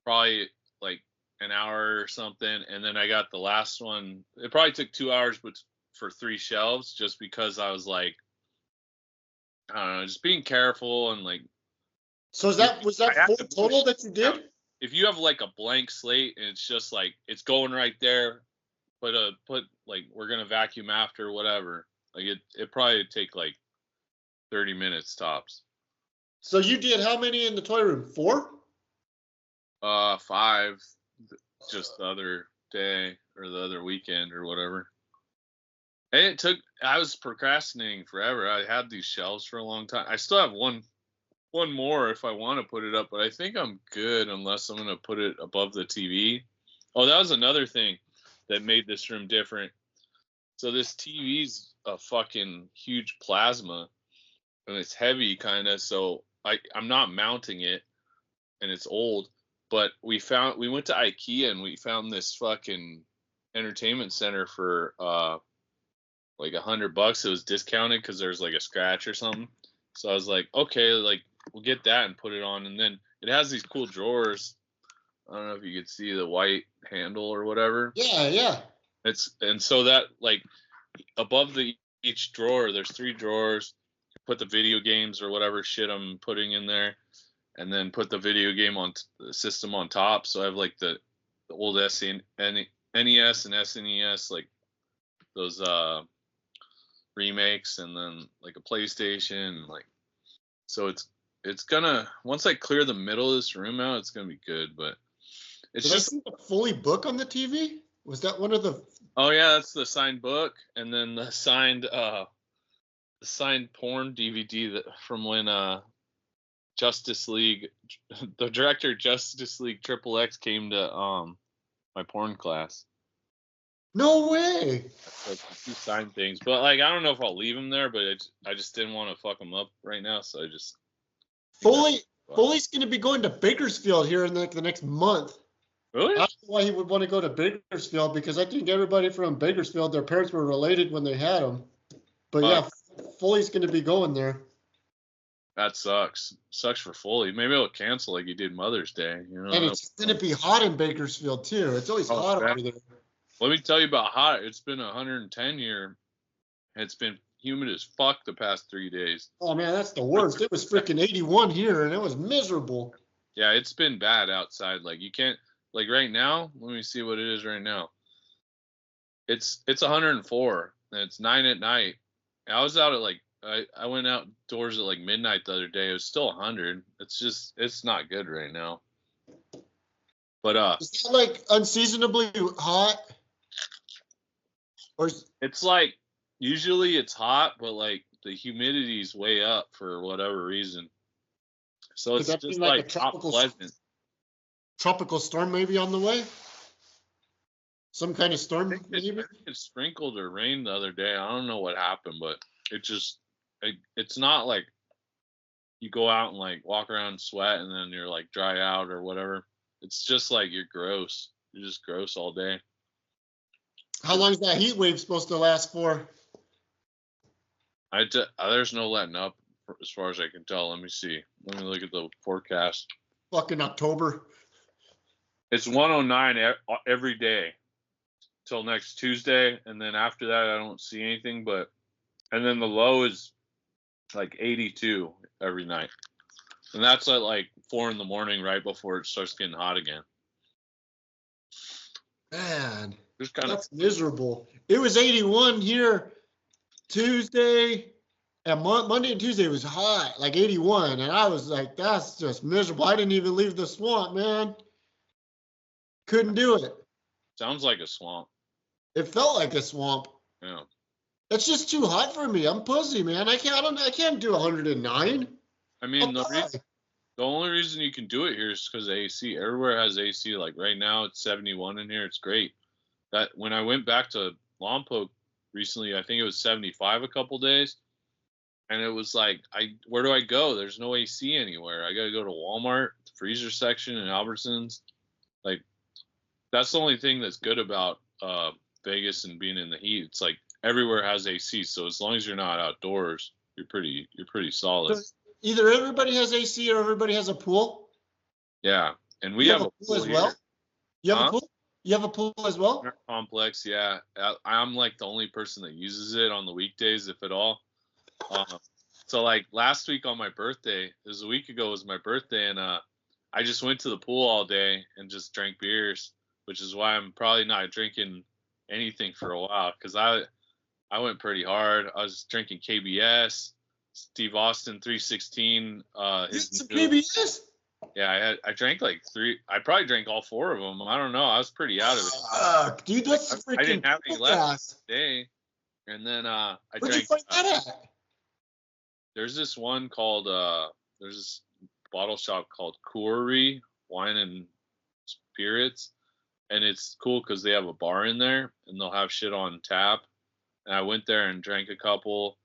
probably like an hour or something, and then I got the last one. It probably took 2 hours, but for 3 shelves, just because I was like, I don't know, just being careful and like. So was that 4 total that you did? If you have like a blank slate and it's just like it's going right there, put like we're gonna vacuum after whatever. Like it probably take like 30 minutes tops. So you did how many in the toy room? 4? 5, just the other day or the other weekend or whatever. And I was procrastinating forever. I had these shelves for a long time. I still have one more if I want to put it up, but I think I'm good unless I'm going to put it above the TV. Oh, that was another thing that made this room different. So this TV's a fucking huge plasma, and it's heavy kind of, so I'm not mounting it, and it's old, but we went to IKEA and we found this fucking entertainment center for like $100. It was discounted because there's like a scratch or something. So I was like, okay, like we'll get that and put it on. And then it has these cool drawers. I don't know if you could see the white handle or whatever. Yeah. And so that like above each drawer, there's 3 drawers. Put the video games or whatever shit I'm putting in there, and then put the video game on the system on top. So I have like the old NES and SNES, like those remakes, and then like a PlayStation, like, so it's gonna, once I clear the middle of this room out, it's gonna be good. But it's Did just I see the Fully book on the TV? Was that one of the? Oh yeah, that's the signed book, and then the signed porn DVD that from when Justice League, the director of Justice League XXX came to my porn class. No way. Like 2 signed things, but like I don't know if I'll leave them there, but I just didn't want to fuck them up right now, so I just. Foley's going to be going to Bakersfield here in the next month. Really? I don't know why he would want to go to Bakersfield, because I think everybody from Bakersfield, their parents were related when they had them. But yeah, Foley's going to be going there. That sucks. Sucks for Foley. Maybe he'll cancel like he did Mother's Day. You know. And it's going to be hot in Bakersfield too. It's always hot over there. Let me tell you about hot. It's been 110 here. It's been humid as fuck the past 3 days. Oh man, that's the worst. It was freaking 81 here, and it was miserable. Yeah, it's been bad outside. Like you can't, like right now. Let me see what it is right now. It's 104, and it's 9 at night. I was out at like I went outdoors at like midnight the other day. It was still 100. It's not good right now. But is that like unseasonably hot? Or it's like usually it's hot, but like the humidity's way up for whatever reason. So Could it's that be just like a like not pleasant. tropical storm maybe on the way? Some kind of storm, maybe? I think it sprinkled or rained the other day. I don't know what happened, but it's not like you go out and like walk around and sweat and then you're like dry out or whatever. It's just like you're gross. You're just gross all day. How long is that heat wave supposed to last for? There's no letting up as far as I can tell. Let me see. Let me look at the forecast. Fucking October. It's 109 every day till next Tuesday, and then after that I don't see anything. And then the low is like 82 every night, and that's at like 4 a.m. right before it starts getting hot again. Man, that's miserable. It was 81 here Tuesday, and Monday and Tuesday was hot, like 81, and I was like, that's just miserable. I didn't even leave the swamp, man. Couldn't do it. Sounds like a swamp. It felt like a swamp. Yeah. That's just too hot for me. I'm pussy, man. I can't do 109. I mean, the only reason you can do it here is because AC. Everywhere has AC. Like right now, it's 71 in here. It's great. That when I went back to Lompoc recently, I think it was 75 a couple days, and it was like, where do I go? There's no AC anywhere. I gotta go to Walmart, the freezer section, and Albertsons. Like, that's the only thing that's good about Vegas and being in the heat. It's like everywhere has AC, so as long as you're not outdoors, you're pretty solid. So either everybody has AC or everybody has a pool. Yeah, and we have a pool as well. You have a pool? You have a pool as well? Our complex, yeah. I'm like the only person that uses it on the weekdays, if at all. So like last week on my birthday, it was a week ago, was my birthday, and I just went to the pool all day and just drank beers, which is why I'm probably not drinking anything for a while, because I went pretty hard. I was drinking KBS, Steve Austin 316. KBS? Yeah, I drank like 3. I probably drank all 4 of them. I don't know. I was pretty out of it. Dude, that's freaking. I didn't have any left today. And then Where'd you find that at? There's this one called there's this bottle shop called Koury Wine and Spirits, and it's cool because they have a bar in there and they'll have shit on tap. And I went there and drank a couple,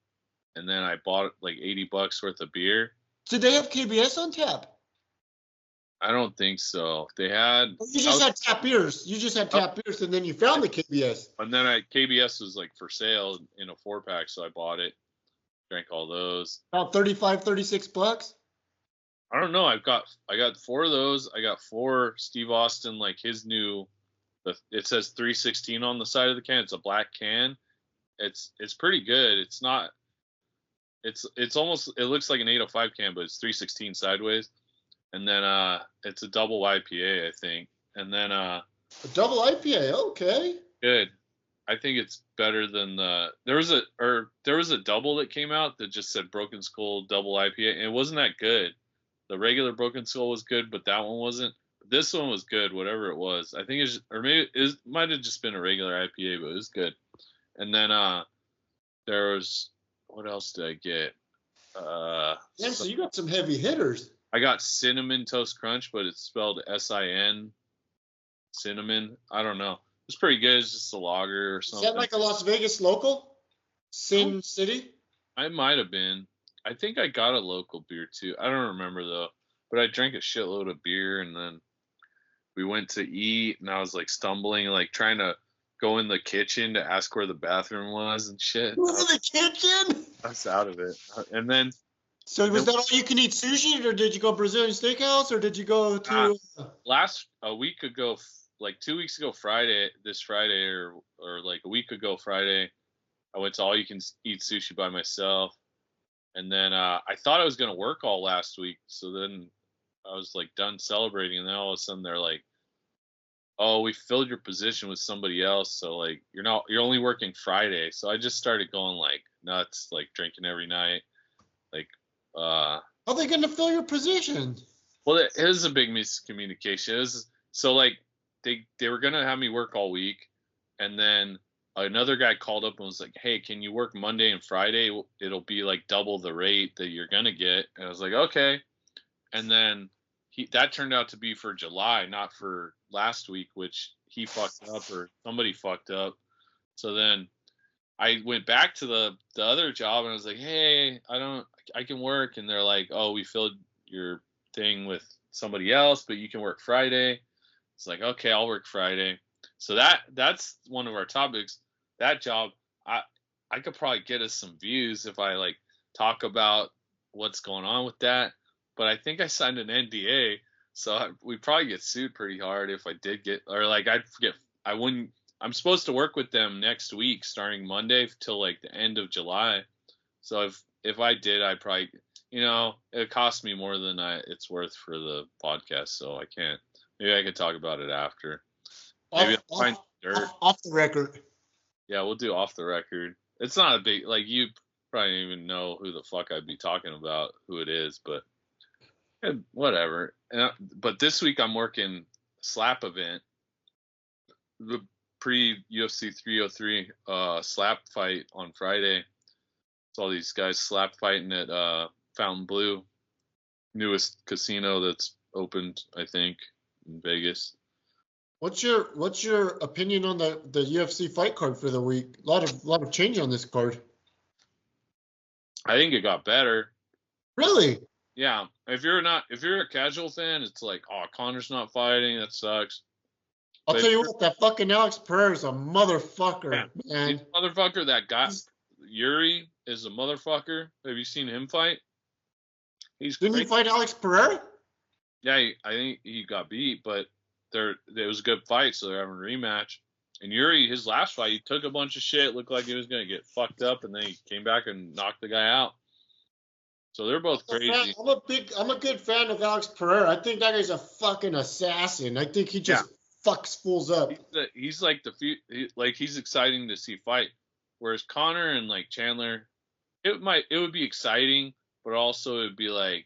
and then I bought like $80 worth of beer. Did they have KBS on tap? I don't think so. They had. You just had tap beers. You just had tap beers, and then you found the KBS. And then KBS was like for sale in a 4-pack, so I bought it. Drank all those. About $36. I don't know. I got 4 of those. I got 4 Steve Austin, like his new. It says 316 on the side of the can. It's a black can. It's pretty good. It's not. It's almost. It looks like an 805 can, but it's 316 sideways. And then it's a double IPA, I think. And then a double IPA, okay. Good. I think it's better than there was a double that came out that just said Broken Skull double IPA, and it wasn't that good. The regular Broken Skull was good, but that one wasn't. This one was good, whatever it was. I think it might have just been a regular IPA, but it was good. And then there was, what else did I get? So you got some heavy hitters. I got Cinnamon Toast Crunch, but it's spelled S-I-N. Cinnamon. I don't know. It's pretty good. It's just a lager or something. Is that like a Las Vegas local? Sin City? I might have been. I think I got a local beer too. I don't remember though. But I drank a shitload of beer, and then we went to eat, and I was like stumbling, like trying to go in the kitchen to ask where the bathroom was and shit. Go in the kitchen? I was out of it. And then. So was that all you can eat sushi, or did you go Brazilian steakhouse, or did you go to? A week ago, like 2 weeks ago, this Friday, or like a week ago Friday, I went to all you can eat sushi by myself, and then I thought I was gonna work all last week, so then I was like done celebrating, and then all of a sudden they're like, "Oh, we filled your position with somebody else, so like you're only working Friday." So I just started going like nuts, like drinking every night, like. How are they going to fill your position? Well, it is a big miscommunication. So like they were going to have me work all week, and then another guy called up and was like, "Hey, can you work Monday and Friday? It'll be like double the rate that you're gonna get." And I was like, "Okay." And then that turned out to be for July, not for last week, which he fucked up or somebody fucked up. So then I went back to the other job and I was like, "Hey, I can work." And they're like, "Oh, we filled your thing with somebody else, but you can work Friday." It's like, "Okay, I'll work Friday." So that's one of our topics. That job, I could probably get us some views if I like talk about what's going on with that. But I think I signed an NDA, so we'd probably get sued pretty hard if I did get, or like I'd forget. I wouldn't. I'm supposed to work with them next week, starting Monday till like the end of July. So if I did, I'd probably, it cost me more than it's worth for the podcast. So I can't. Maybe I could talk about it after. Maybe I'll find dirt. Off the record. Yeah, we'll do off the record. It's not a big, like, you probably don't even know who the fuck I'd be talking about, who it is, but whatever. But this week I'm working slap event, the pre-UFC 303 slap fight on Friday. It's all these guys slap fighting at Fountain Blue, newest casino that's opened, I think, in Vegas. What's your opinion on the UFC fight card for the week? A lot of change on this card. I think it got better. Really? Yeah. If you're a casual fan, it's like, oh, Connor's not fighting. That sucks. I'll tell you what, that fucking Alex Pereira's a motherfucker, man. Motherfucker, that guy, Yuri, is a motherfucker. Have you seen him fight? Didn't he fight Alex Pereira? Yeah, I think he got beat, but it was a good fight, so they're having a rematch. And Yuri, his last fight, he took a bunch of shit, looked like he was going to get fucked up, and then he came back and knocked the guy out. So they're both crazy. I'm a good fan of Alex Pereira. I think that guy's a fucking assassin. I think he just fucks fools up. He's like he's exciting to see fight. Whereas Connor and like Chandler, it would be exciting, but also it would be like,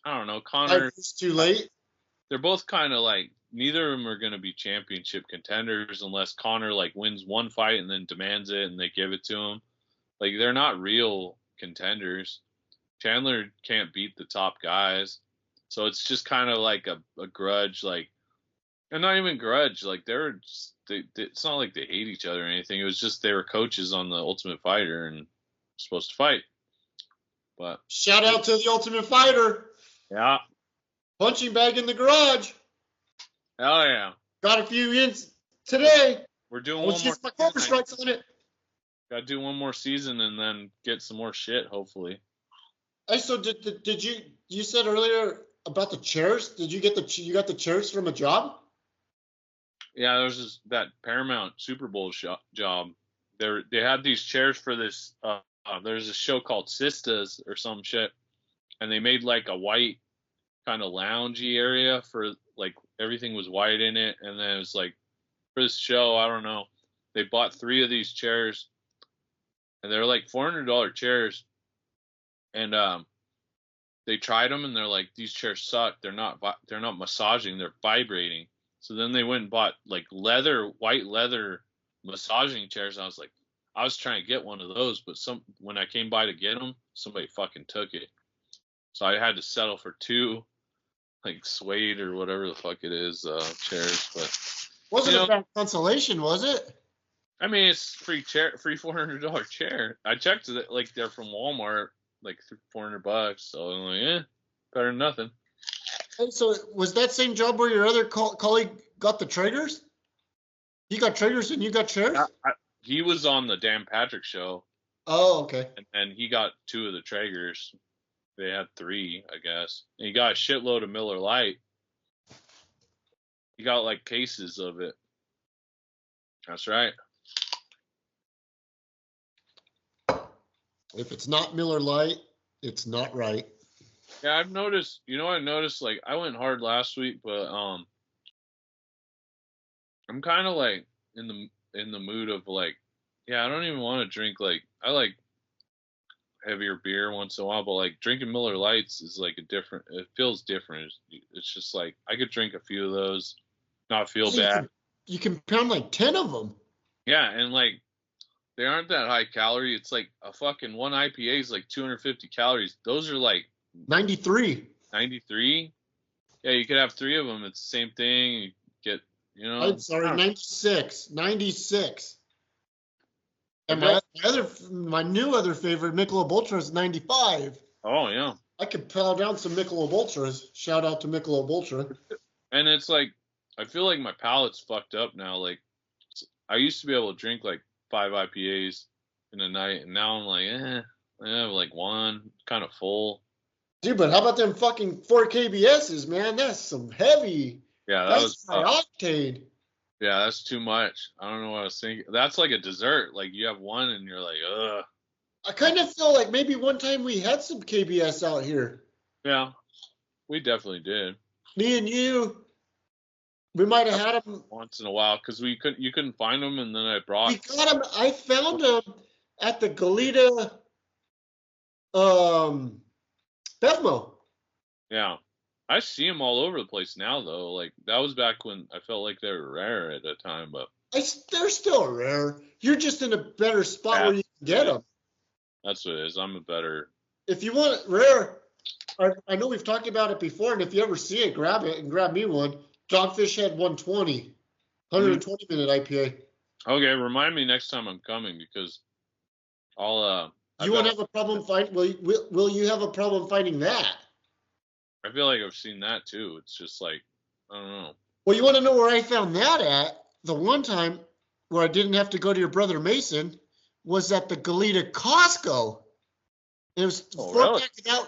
I don't know, Connor. It's too late. They're both kind of like, neither of them are going to be championship contenders unless Connor like wins one fight and then demands it and they give it to him. Like, they're not real contenders. Chandler can't beat the top guys. So it's just kind of like a grudge, like, and not even grudge. Like, it's not like they hate each other or anything. It was just they were coaches on the Ultimate Fighter and supposed to fight. But shout out to the Ultimate Fighter. Yeah. Punching bag in the garage. Hell yeah. Got a few ins today. We're doing one more. My Cobra Strikes on it. Got to do one more season and then get some more shit, hopefully. Hey, so did you said earlier about the chairs? Did you got the chairs from a job? Yeah, there's that Paramount Super Bowl job. They had these chairs for this. There's a show called Sistas or some shit, and they made like a white kind of loungy area for like everything was white in it, and then it was like for this show, I don't know. They bought 3 of these chairs, and they're like $400 chairs, and they tried them, and they're like, these chairs suck. They're not massaging. They're vibrating. So then they went and bought like white leather massaging chairs. I was like, I was trying to get one of those, but when I came by to get them, somebody fucking took it. So I had to settle for 2, like suede or whatever the fuck it is, chairs. But wasn't a bad consolation, was it? I mean, it's free $400 chair. I checked it, like they're from Walmart, like $400. So I'm like, better than nothing. And so was that same job where your other colleague got the triggers? He got triggers and you got chairs? He was on the Dan Patrick show. Oh, okay. And he got 2 of the Traegers. They had 3, I guess. And he got a shitload of Miller Lite. He got like cases of it. That's right. If it's not Miller Lite, it's not right. Yeah, I've noticed. I noticed like I went hard last week, but I'm kind of like in the mood of like, I don't even want to drink. Like, I like heavier beer once in a while, but like drinking Miller Lights is like it feels different. It's just like I could drink a few of those, not feel bad. You can pound like 10 of them. Yeah, and like they aren't that high calorie. It's like a fucking one IPA is like 250 calories. Those are like 93. 93. Yeah, you could have 3 of them. It's the same thing. You get, I'm sorry, 96. 96. And my new other favorite, Michelob Ultra, is 95. Oh yeah. I could pound down some Michelob Ultras. Shout out to Michelob Ultra. And it's like, I feel like my palate's fucked up now. Like, I used to be able to drink like 5 IPAs in a night, and now I'm like, I have like one, kind of full. Dude, but how about them fucking 4 KBSs, man? That's some heavy. Yeah, That's high octane. Yeah, that's too much. I don't know what I was thinking. That's like a dessert. Like you have one and you're like, ugh. I kind of feel like maybe one time we had some KBS out here. Yeah, we definitely did. Me and you, we might have had them once in a while because you couldn't find them, and then I brought. We got them. I found them at the Goleta Bevmo. Yeah, I see them all over the place now, though. Like that was back when I felt like they were rare at that time, but they're still rare. You're just in a better spot where you can get them. That's what it is. I'm a better. If you want it rare, I know we've talked about it before, and if you ever see it, grab it and grab me one. Dogfish Head 120, 120 minute IPA. Okay, remind me next time I'm coming because I'll. You won't have a problem finding. Will you have a problem finding that? I feel like I've seen that too. It's just like I don't know. Well, you want to know where I found that at? The one time where I didn't have to go to your brother Mason was at the Goleta Costco. It was really?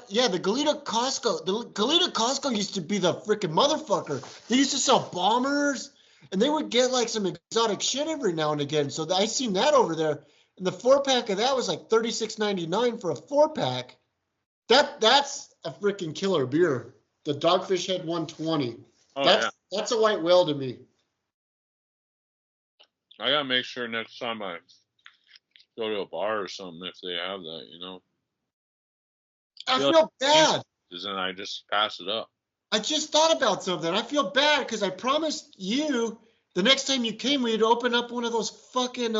Yeah, the Goleta Costco. The Goleta Costco used to be the freaking motherfucker. They used to sell bombers, and they would get like some exotic shit every now and again. So I seen that over there, and the 4-pack of that was like $36.99 for a 4-pack. That's a freaking killer beer. The Dogfish Head 120. Oh, that's a white whale to me. I gotta make sure next time I go to a bar or something if they have that, you know. I feel bad. And I just pass it up. I just thought about something. I feel bad because I promised you the next time you came we'd open up one of those fucking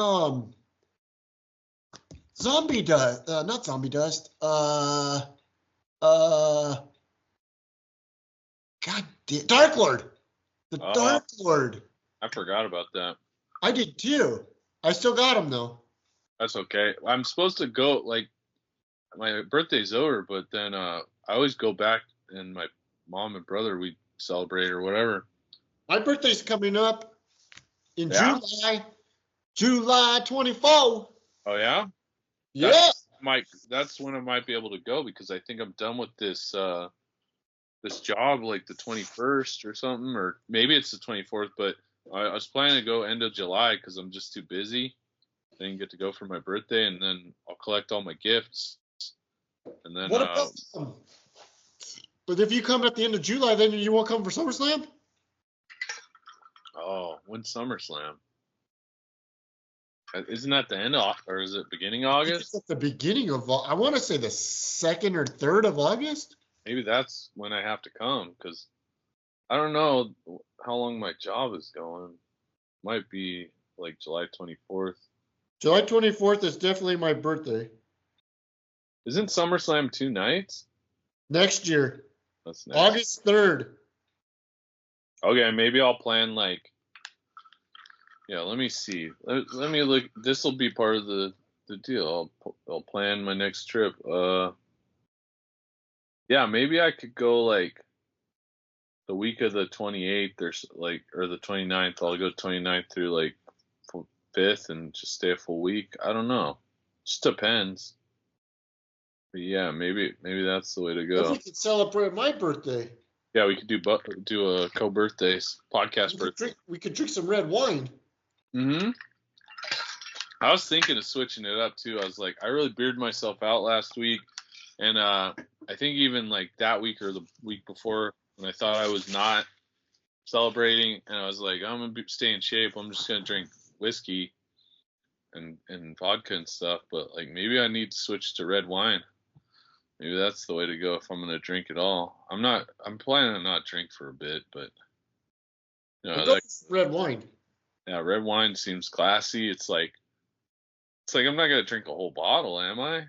zombie dust. Not zombie dust. God damn, Dark Lord. The Dark Lord. I forgot about that. I did too. I still got them though. That's okay. I'm supposed to go, like, my birthday's over, but then I always go back, and my mom and brother, we celebrate or whatever. My birthday's coming up in July 24. Oh yeah? Yeah. That's when I might be able to go because I think I'm done with this this job like the 21st or something, or maybe it's the 24th, but I was planning to go end of July because I'm just too busy. I didn't get to go for my birthday, and then I'll collect all my gifts. And then what about but if you come at the end of July, then you won't come for SummerSlam? Oh, when's SummerSlam? Isn't that the end of, or is it beginning of August? It's at the beginning of, I want to say the 2nd or 3rd of August. Maybe that's when I have to come because I don't know how long my job is going. Might be like July 24th. July 24th is definitely my birthday. Isn't SummerSlam 2 nights? Next year. That's next. August 3rd. Okay, maybe I'll plan like. Yeah, let me see. Let me look. This will be part of the deal. I'll plan my next trip. Yeah, maybe I could go like the week of the 28th or the 29th. I'll go 29th through like 5th and just stay a full week. I don't know. Just depends. But yeah, maybe that's the way to go. If we could celebrate my birthday. Yeah, we could do a co-birthdays podcast birthday. We could drink some red wine. Mm-hmm. I was thinking of switching it up too. I was like, I really bearded myself out last week, and I think even like that week or the week before, when I thought I was not celebrating, and I was like, I'm gonna stay in shape. I'm just gonna drink whiskey and vodka and stuff. But like maybe I need to switch to red wine. Maybe that's the way to go if I'm gonna drink it all. I'm planning to not drink for a bit, but red wine. Yeah, red wine seems classy. It's like I'm not gonna drink a whole bottle, am I?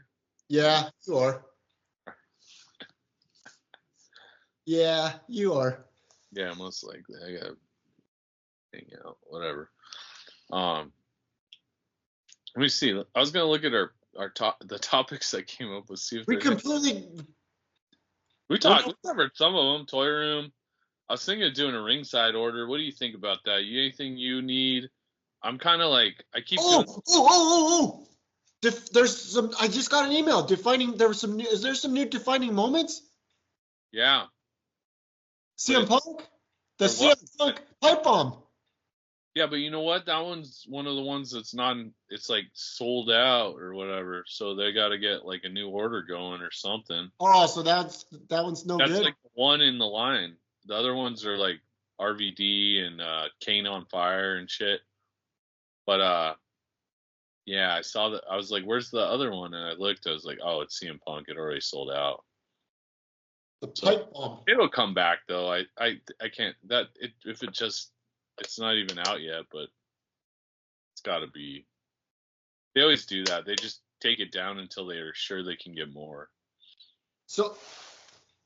Yeah, you are. Yeah, you are. Yeah, most likely. I gotta hang out, whatever. Um, let me see. I was gonna look at the topics that came up with. See if We there's any. completely We went talked. We off. covered some of them. Toy room. I was thinking of doing a ringside order. What do you think about that? Anything you need? I'm kind of like I keep doing. Oh. There's some. I just got an email defining. There was some. Is there some new defining moments? Yeah, but CM Punk, the there was. CM Punk pipe bomb. Yeah, but you know what? That one's one of the ones that's not. It's like sold out or whatever. So they got to get like a new order going or something. Oh, so that one's no That's good. like the one in the line. The other ones are like RVD and Kane on Fire and shit. But yeah, I saw that. I was like, "Where's the other one?" And I looked. I was like, "Oh, it's CM Punk. It already sold out." The So pipe bomb. it'll come back though. I can't that if it just it's not even out yet, but it's got to be. They always do that. They just take it down until they are sure they can get more. So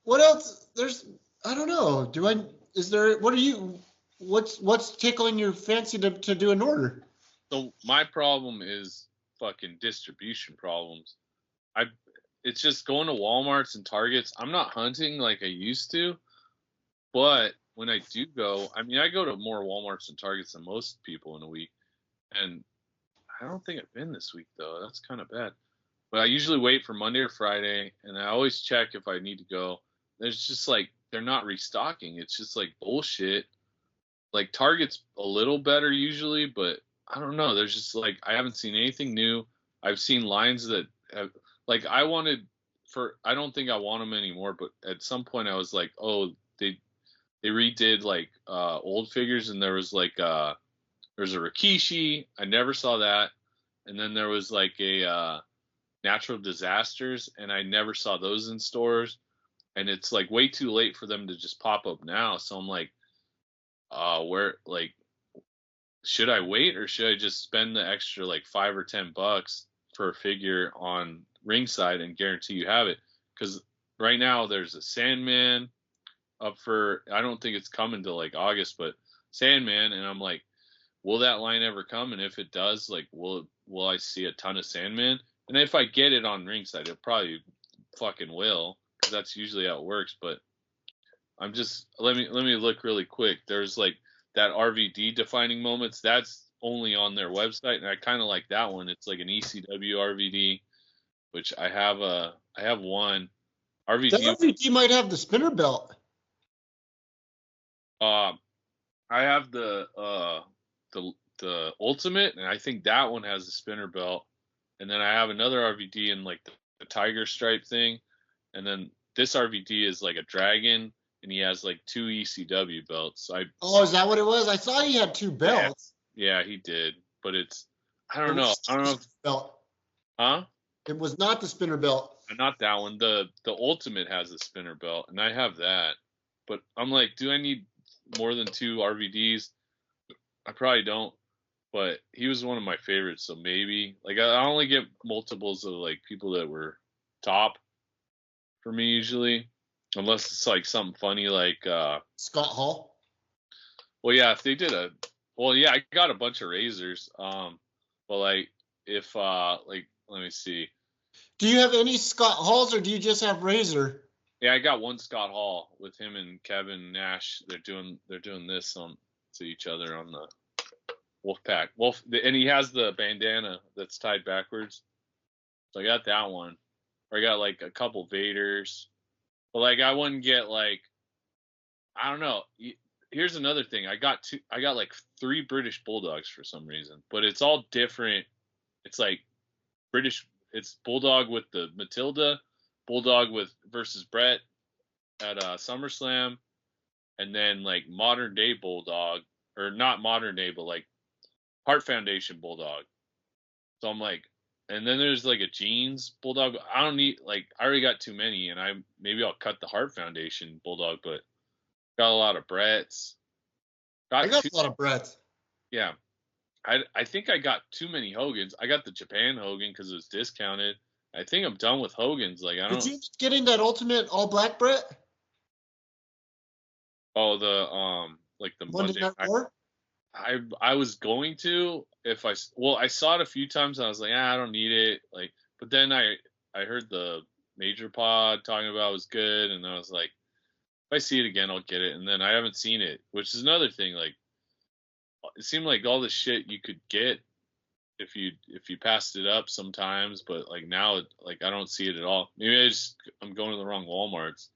what else? There's. I don't know. Do I? Is there? What are you? What's tickling your fancy to do an order? So my problem is fucking distribution problems. I it's just going to Walmarts and Targets. I'm not hunting like I used to, but when I do go, I mean I go to more Walmarts and Targets than most people in a week. And I don't think I've been this week though. That's kind of bad. But I usually wait for Monday or Friday and I always check if I need to go. There's just like they're not restocking. It's just like bullshit. Like Target's a little better usually, but I don't know. There's just like I haven't seen anything new. I've seen lines that have like I wanted for I don't think I want them anymore, but at some point I was like, "Oh, they redid like old figures and there was like there's a Rikishi. I never saw that. And then there was like a natural disasters and I never saw those in stores and it's like way too late for them to just pop up now. So I'm like where like should I wait or should I just spend the extra like $5 or $10 for a figure on ringside and guarantee you have it? Because right now there's a Sandman up for I don't think it's coming till like August, but Sandman, and I'm like, will that line ever come? And if it does, like, will I see a ton of Sandman? And if I get it on ringside, it probably fucking will, because that's usually how it works. But I'm just let me look really quick. There's like that RVD defining moments. That's only on their website, and I kind of like that one. It's like an ECW RVD, which I have one The RVD. RVD might have the spinner belt. Uh, I have the ultimate, and I think that one has a spinner belt. And then I have another RVD in like the tiger stripe thing, and then this RVD is like a dragon, and he has like 2 ECW belts. Oh, is that what it was? I saw he had two belts. Yeah, he did, but it's I It don't know. was I don't know. belt. Huh? It was not the spinner belt. Not that one. The ultimate has a spinner belt, and I have that. But I'm like, do I need more than 2 RVDs? I probably don't. But he was one of my favorites, so maybe like I only get multiples of like people that were top for me usually, unless it's like something funny like Scott Hall. well yeah if they did a well yeah I got a bunch of razors but like if like let me see. Do you have any Scott Halls or do you just have Razor? Yeah, I got one Scott Hall with him and Kevin Nash. They're doing this on to each other on the Wolfpack. And he has the bandana that's tied backwards. So I got that one. Or I got like a couple Vaders. But like I wouldn't get like I don't know. Here's another thing. I got like 3 British Bulldogs for some reason, but it's all different. It's like British. It's Bulldog with the Matilda, Bulldog with versus Brett at SummerSlam, and then like modern day Bulldog or not modern day, but like Heart Foundation Bulldog. So I'm like, and then there's like a jeans Bulldog. I don't need like I already got too many, and maybe I'll cut the Heart Foundation Bulldog, but got a lot of Bretts. I got Two, a lot of Bretts. yeah, I think I got too many Hogans. I got the Japan Hogan because it was discounted. I think I'm done with Hogans. Like I don't. Did you getting that Ultimate All Black Brett? Oh, like the Monday Night War? I was going to if I saw it a few times and I was like, I don't need it. Like, but then I heard the Major Pod talking about it was good, and I was like, if I see it again, I'll get it. And then I haven't seen it, which is another thing. Like, it seemed like all the shit you could get if you passed it up sometimes, but like now, like I don't see it at all. Maybe I'm going to the wrong Walmarts,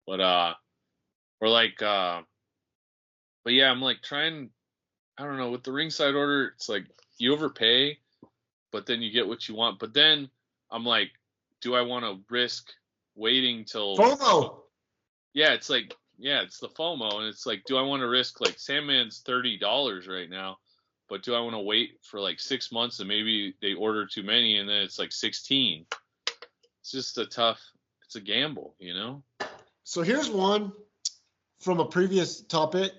but or like but yeah, I'm like trying. I don't know, with the ringside order, it's like you overpay, but then you get what you want. But then I'm like, do I want to risk waiting till FOMO? Yeah, it's like, yeah, it's the FOMO, and it's like, do I want to risk like Sandman's $30 right now, but do I want to wait for like 6 months and maybe they order too many and then it's like 16? It's just it's a gamble, you know? So here's one from a previous topic.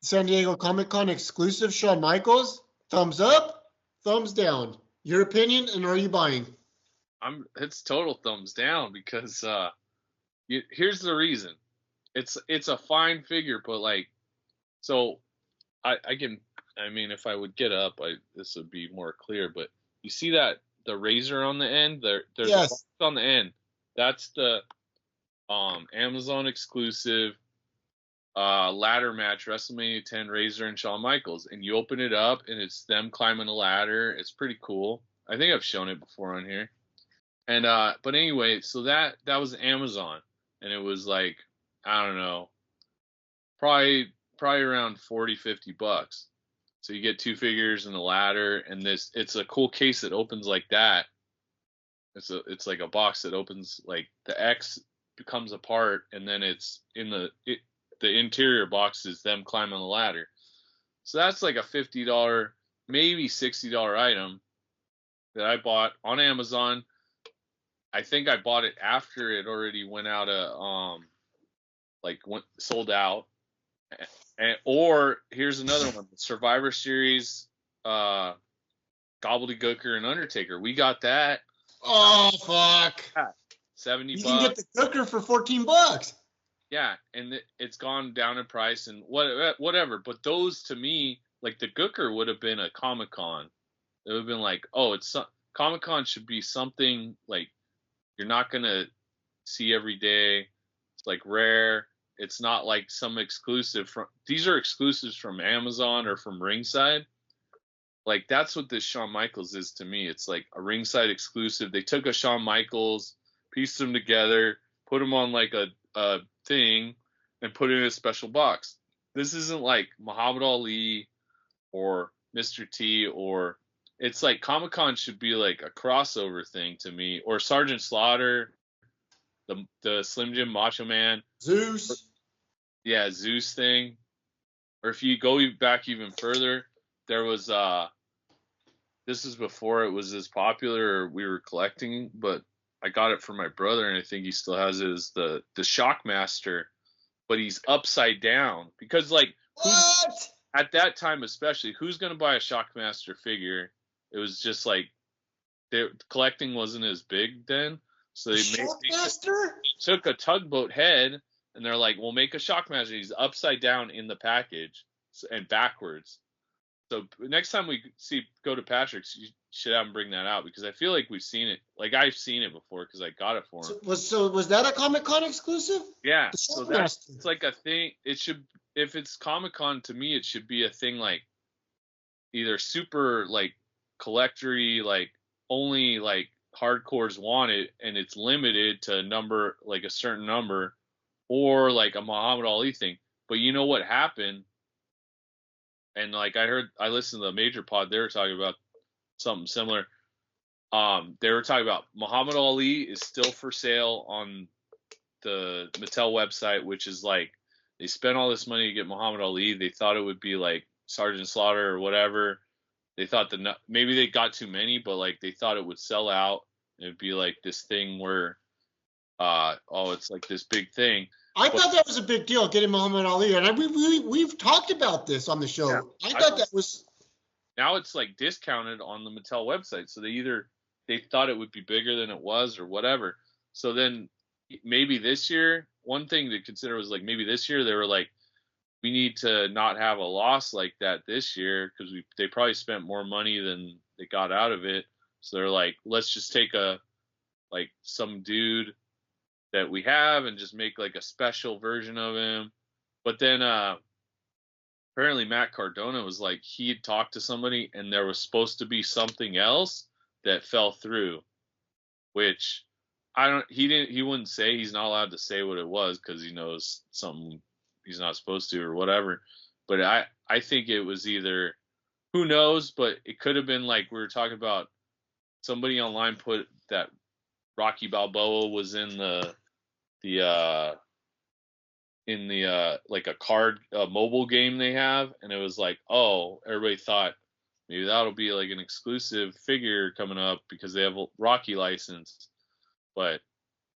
San Diego Comic-Con exclusive Shawn Michaels. Thumbs up, thumbs down. Your opinion, and are you buying? It's total thumbs down because here's the reason. It's a fine figure, but like, so I mean, if I would get up, this would be more clear. But you see that the razor on the end, there's yes. a box on the end. That's the Amazon exclusive ladder match, WrestleMania 10, Razor and Shawn Michaels, and you open it up and it's them climbing a ladder. It's pretty cool. I think I've shown it before on here. And but anyway, so that was Amazon, and it was like, I don't know, probably around $40-50. So you get two figures and a ladder, and it's a cool case that opens like that. It's like a box that opens, like the X becomes a part, and then it's in the interior box is them climbing the ladder. So that's like a $50, maybe $60 item that I bought on Amazon. I think I bought it after it already went out of sold out. Or here's another one, Survivor Series, Gobbledygooker and Undertaker. We got that. Oh fuck! $70. You can get the cooker for $14. Yeah, and it's gone down in price and whatever. But those, to me, like the Gooker would have been a Comic-Con. It would have been like, oh, Comic-Con should be something like you're not gonna see every day. It's like rare. It's not like some exclusive these are exclusives from Amazon or from Ringside. Like that's what this Shawn Michaels is to me. It's like a Ringside exclusive. They took a Shawn Michaels, pieced them together, put them on like a thing, and put it in a special box. This isn't like Muhammad Ali or Mr. T, or it's like Comic-Con should be like a crossover thing to me, or Sergeant Slaughter, the Slim Jim Macho Man, Zeus. Yeah, Zeus thing. Or if you go back even further, there was this is before it was as popular or we were collecting, but I got it for my brother, and I think he still has it, is the Shockmaster, but he's upside down. Because like at that time especially, who's gonna buy a Shockmaster figure? It was just like collecting wasn't as big then. So they took a tugboat head and they're like, we'll make a Shockmaster. He's upside down in the package and backwards. So next time we go to Patrick's, you should have him bring that out, because I feel like we've seen it. Like I've seen it before because I got it for him. So was that a Comic-Con exclusive? Yeah. So it's like a thing. It should, if it's Comic-Con, to me, it should be a thing like either super like collectory, like only like hardcores want it and it's limited to a certain number, or like a Muhammad Ali thing. But you know what happened? And like I listened to the Major Pod, they were talking about something similar. They were talking about Muhammad Ali is still for sale on the Mattel website, which is like they spent all this money to get Muhammad Ali. They thought it would be like Sergeant Slaughter or whatever. They thought maybe they got too many, but like they thought it would sell out. And it'd be like this thing where, it's like this big thing. I thought that was a big deal, getting Muhammad Ali, and we've talked about this on the show. Yeah, I thought that was. now it's like discounted on the Mattel website. So they thought it would be bigger than it was or whatever. So then maybe this year, one thing to consider was like maybe this year they were like, we need to not have a loss like that this year because they probably spent more money than they got out of it. So they're like, let's just take some dude that we have and just make like a special version of him. But then apparently Matt Cardona was like, he had talked to somebody and there was supposed to be something else that fell through, which he wouldn't say. He's not allowed to say what it was because he knows something he's not supposed to or whatever. But I think it was either, who knows, but it could have been like we were talking about, somebody online put that Rocky Balboa was in like a card mobile game they have, and it was like, oh, everybody thought maybe that'll be like an exclusive figure coming up because they have a Rocky license. But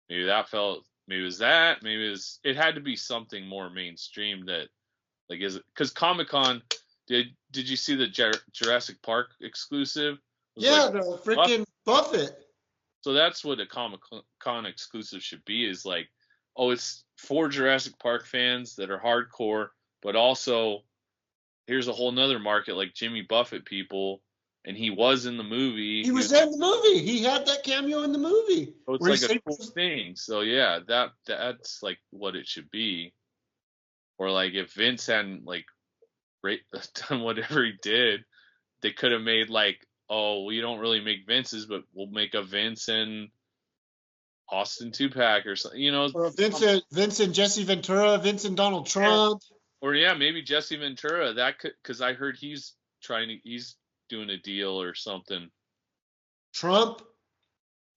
maybe maybe it was that, it had to be something more mainstream that like is, because Comic-Con, did you see the Jurassic Park exclusive? Yeah, the freaking Buffett. So that's what a Comic-Con exclusive should be, is like, oh, it's for Jurassic Park fans that are hardcore, but also here's a whole nother market like Jimmy Buffett people, and he was in the movie. He was in the movie. He had that cameo in the movie. So it's like a cool thing. So yeah, that's like what it should be. Or like if Vince hadn't like done whatever he did, they could have made like, oh, we don't really make Vince's, but we'll make a Vince and Austin 2-pack or something, Or Vince and Jesse Ventura, Vince and Donald Trump. Or yeah, maybe Jesse Ventura. That could, because I heard he's doing a deal or something. Trump.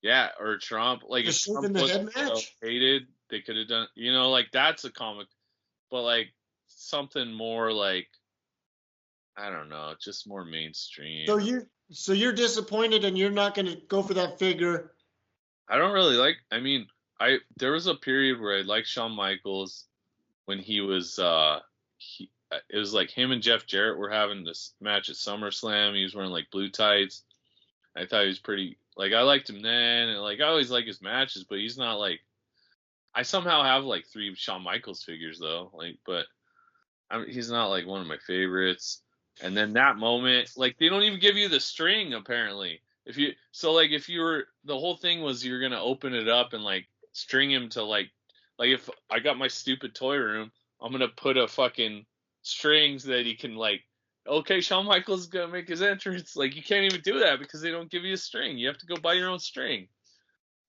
Yeah, or Trump. Like if Trump in the head match. Hated, they could have done. Like that's a comic, but like something more like, I don't know, just more mainstream. So you're disappointed and you're not going to go for that figure. I don't really like. I mean, there was a period where I liked Shawn Michaels when he was. It was like him and Jeff Jarrett were having this match at SummerSlam. He was wearing like blue tights. I thought he was pretty. Like I liked him then, and like I always like his matches, but he's not like. I somehow have like 3 Shawn Michaels figures though, like, but he's not like one of my favorites. And then that moment, like they don't even give you the string apparently. If you were, the whole thing was you're gonna open it up and like string him to like if I got my stupid toy room, I'm gonna put a fucking strings that he can like, okay, Shawn Michaels is gonna make his entrance. Like you can't even do that because they don't give you a string. You have to go buy your own string.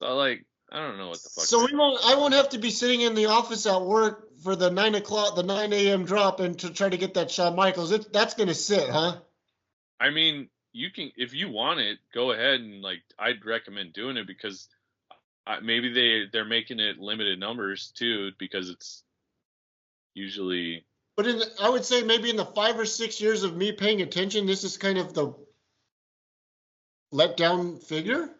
So like I don't know what the fuck. So I won't have to be sitting in the office at work for the 9 a.m. drop and to try to get that Shawn Michaels. That's gonna sit, huh? I mean, you can, if you want it, go ahead, and like I'd recommend doing it because maybe they're making it limited numbers too because it's usually. But I would say maybe in the 5 or 6 years of me paying attention, this is kind of the letdown figure.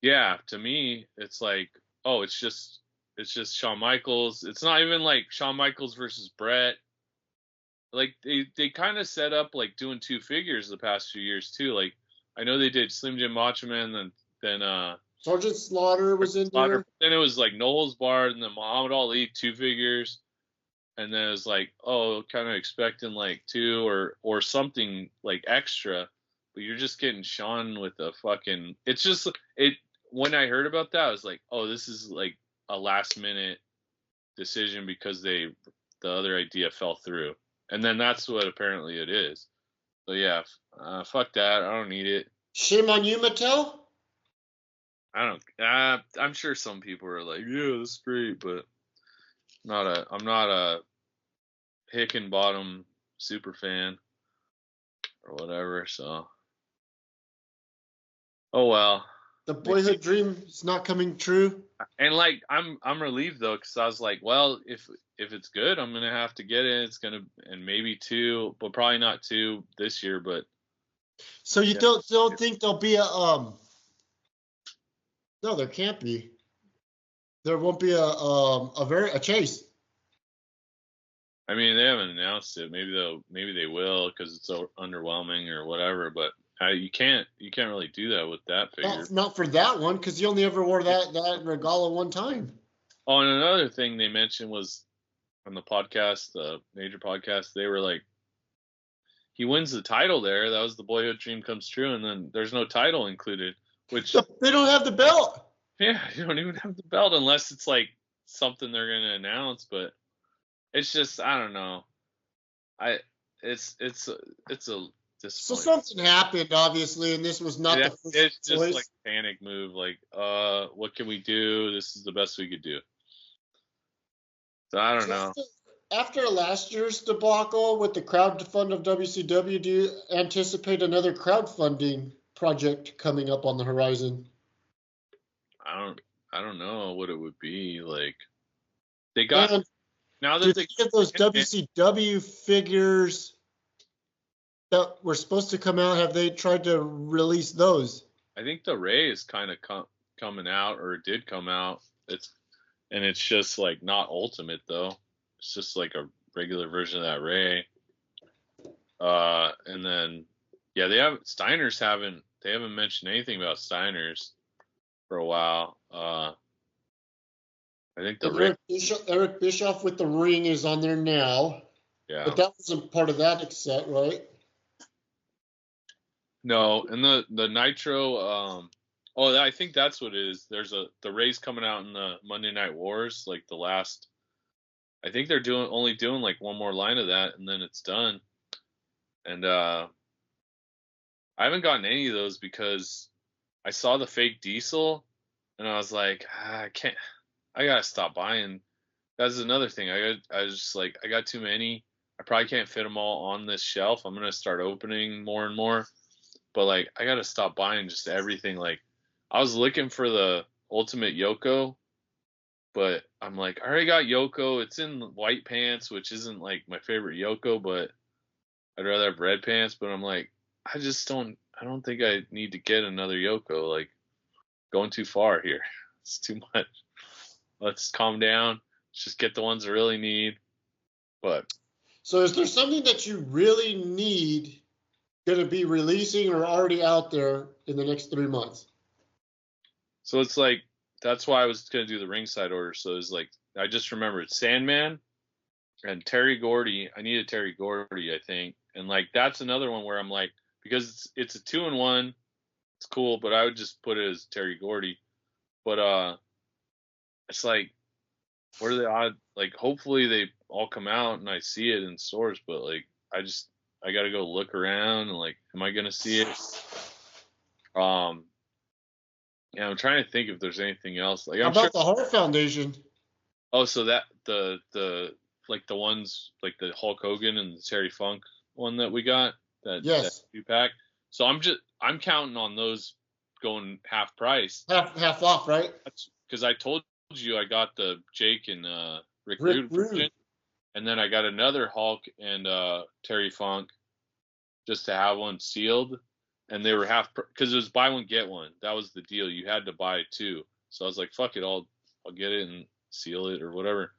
Yeah, to me, it's like, oh, it's just Shawn Michaels. It's not even like Shawn Michaels versus Brett. Like they kind of set up like doing 2 figures the past few years too. Like I know they did Slim Jim Macho Man, then Sergeant Slaughter was in there. Then it was like No Holds Barred, and then Muhammad Ali 2 figures, and then it was like, oh, kind of expecting like 2 or something like extra, but you're just getting Shawn with a fucking. It's just it. When I heard about that, I was like, oh, this is like a last minute decision because the other idea fell through. And then that's what apparently it is. So yeah, fuck that. I don't need it. Shame on you, Mattel. I'm sure some people are like, yeah, that's great, but I'm not a Hickenbottom super fan or whatever. So, oh well. The boyhood dream is not coming true. And like I'm relieved though, because I was like, well, if it's good, I'm gonna have to get it. It's gonna, and maybe 2, but probably not 2 this year. But so you don't think there'll be a No, there can't be. There won't be a chase. I mean, they haven't announced it. Maybe they will because it's so underwhelming or whatever. But you can't really do that with that figure. Not for that one, because you only ever wore that Regala one time. Oh, and another thing they mentioned was on the podcast, the major podcast, they were like, he wins the title there. That was the boyhood dream comes true, and then there's no title included, which They don't have the belt. yeah, you don't even have the belt unless it's like something they're gonna announce. But it's just I don't know. It's a disappointing. So something happened, obviously, and this was not the first it's choice. just like a panic move. Like, what can we do? This is the best we could do. So I don't know. After last year's debacle with the crowdfund of WCW, do you anticipate another crowdfunding project coming up on the horizon? I don't know what it would be like. They got And now that they get those WCW figures that were supposed to come out, have they tried to release those? I think the Ray is kind of coming out, or it did come out. It's just like not Ultimate though. It's just like a regular version of that Ray. And then yeah, they haven't mentioned anything about Steiner's for a while. I think the Eric Bischoff with the ring is on there now. Yeah. But that wasn't part of that set, right? No, and the Nitro. I think that's what it is. There's the Ray's coming out in the Monday Night Wars, like the last. I think they're only doing like one more line of that, and then it's done. And I haven't gotten any of those because I saw the fake Diesel, and I was like, I can't. I gotta stop buying. That's another thing. I was just like, I got too many. I probably can't fit them all on this shelf. I'm gonna start opening more and more. But like, I gotta stop buying just everything. Like, I was looking for the Ultimate Yoko, but I'm like, I already got Yoko. It's in white pants, which isn't like my favorite Yoko, but I'd rather have red pants. But I'm like, I don't think I need to get another Yoko. Like, going too far here. It's too much. Let's calm down. Let's just get the ones I really need. But so is there something that you really need going to be releasing or already out there in the next 3 months? So it's like, that's why I was going to do the ringside order. So it's like, I just remembered Sandman and Terry Gordy. I needed Terry Gordy, I think. And like, that's another one where I'm like, because it's a 2-in-1, it's cool, but I would just put it as Terry Gordy. But it's like, what are the odds? Like, hopefully they all come out and I see it in stores, but like, I got to go look around and like, am I going to see it? Yeah, I'm trying to think if there's anything else. Like, How about the Heart Foundation? Oh, so that the like the ones like the Hulk Hogan and the Terry Funk one that we got, that 2-pack. So I'm counting on those going half price. Half off, right? Because I told you I got the Jake and Rick Rude version, and then I got another Hulk and Terry Funk just to have one sealed, and they were half because it was buy one get one. That was the deal. You had to buy two. So I was like, fuck it, I'll get it and seal it or whatever.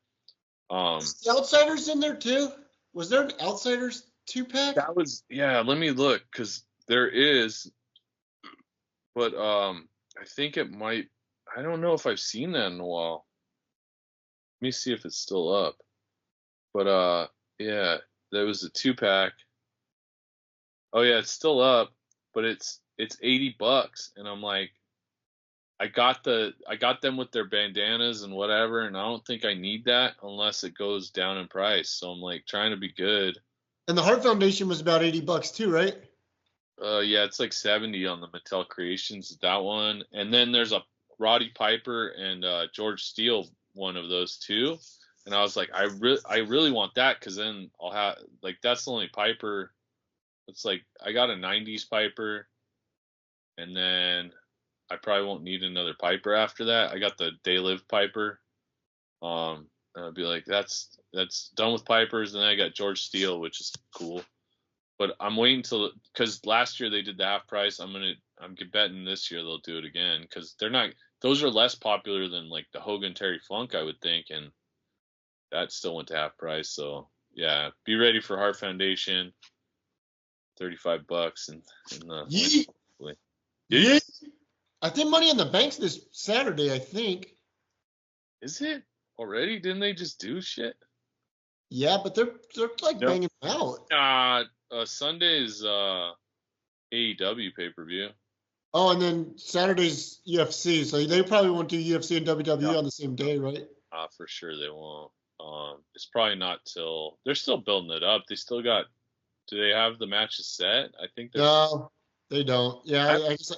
Is the Outsiders in there too? Was there an Outsiders 2-pack? That was, yeah. Let me look because there is, but I think it might. I don't know if I've seen that in a while. Let me see if it's still up. But yeah, there was a 2-pack. Oh yeah, it's still up, but it's $80, and I'm like, I got them with their bandanas and whatever, and I don't think I need that unless it goes down in price. So I'm like trying to be good. And the Heart Foundation was about $80 too, right? Yeah, it's like 70 on the Mattel Creations, that one. And then there's a Roddy Piper and George Steele, one of those two. And I was like, I really want that because then I'll have, like, that's the only Piper. It's like I got a 90s Piper, and then I probably won't need another Piper after that. I got the They Live Piper. And I'd be like, that's done with Pipers. And then I got George Steele, which is cool. But I'm waiting till, because last year they did the half price. I'm betting this year they'll do it again because those are less popular than like the Hogan Terry Funk, I would think, and that still went to half price. So yeah, be ready for Heart Foundation. $35 and the Yeet. Yeet. I think Money in the Bank's this Saturday, I think. Is it already? Didn't they just do shit? Yeah, but they're like banging out. Sunday's AEW pay-per-view. Oh, and then Saturday's UFC. So they probably won't do UFC and WWE on the same day, right? For sure they won't. It's probably not till they're still building it up. They still got. Do they have the matches set? I think they're. No, they don't. Yeah, I I was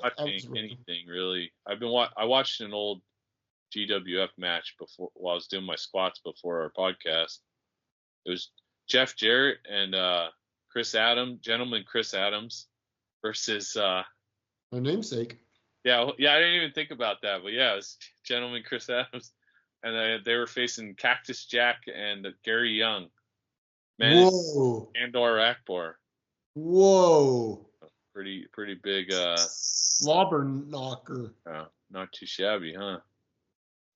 anything really. I watched an old GWF match before while I was doing my squats before our podcast. It was Jeff Jarrett and Chris Adams versus my namesake. Yeah, I didn't even think about that, but yeah, it was Gentleman Chris Adams, and they were facing Cactus Jack and Gary Young. Whoa. Andor Akbar. Whoa. Pretty big. Slobber knocker. Not too shabby, huh?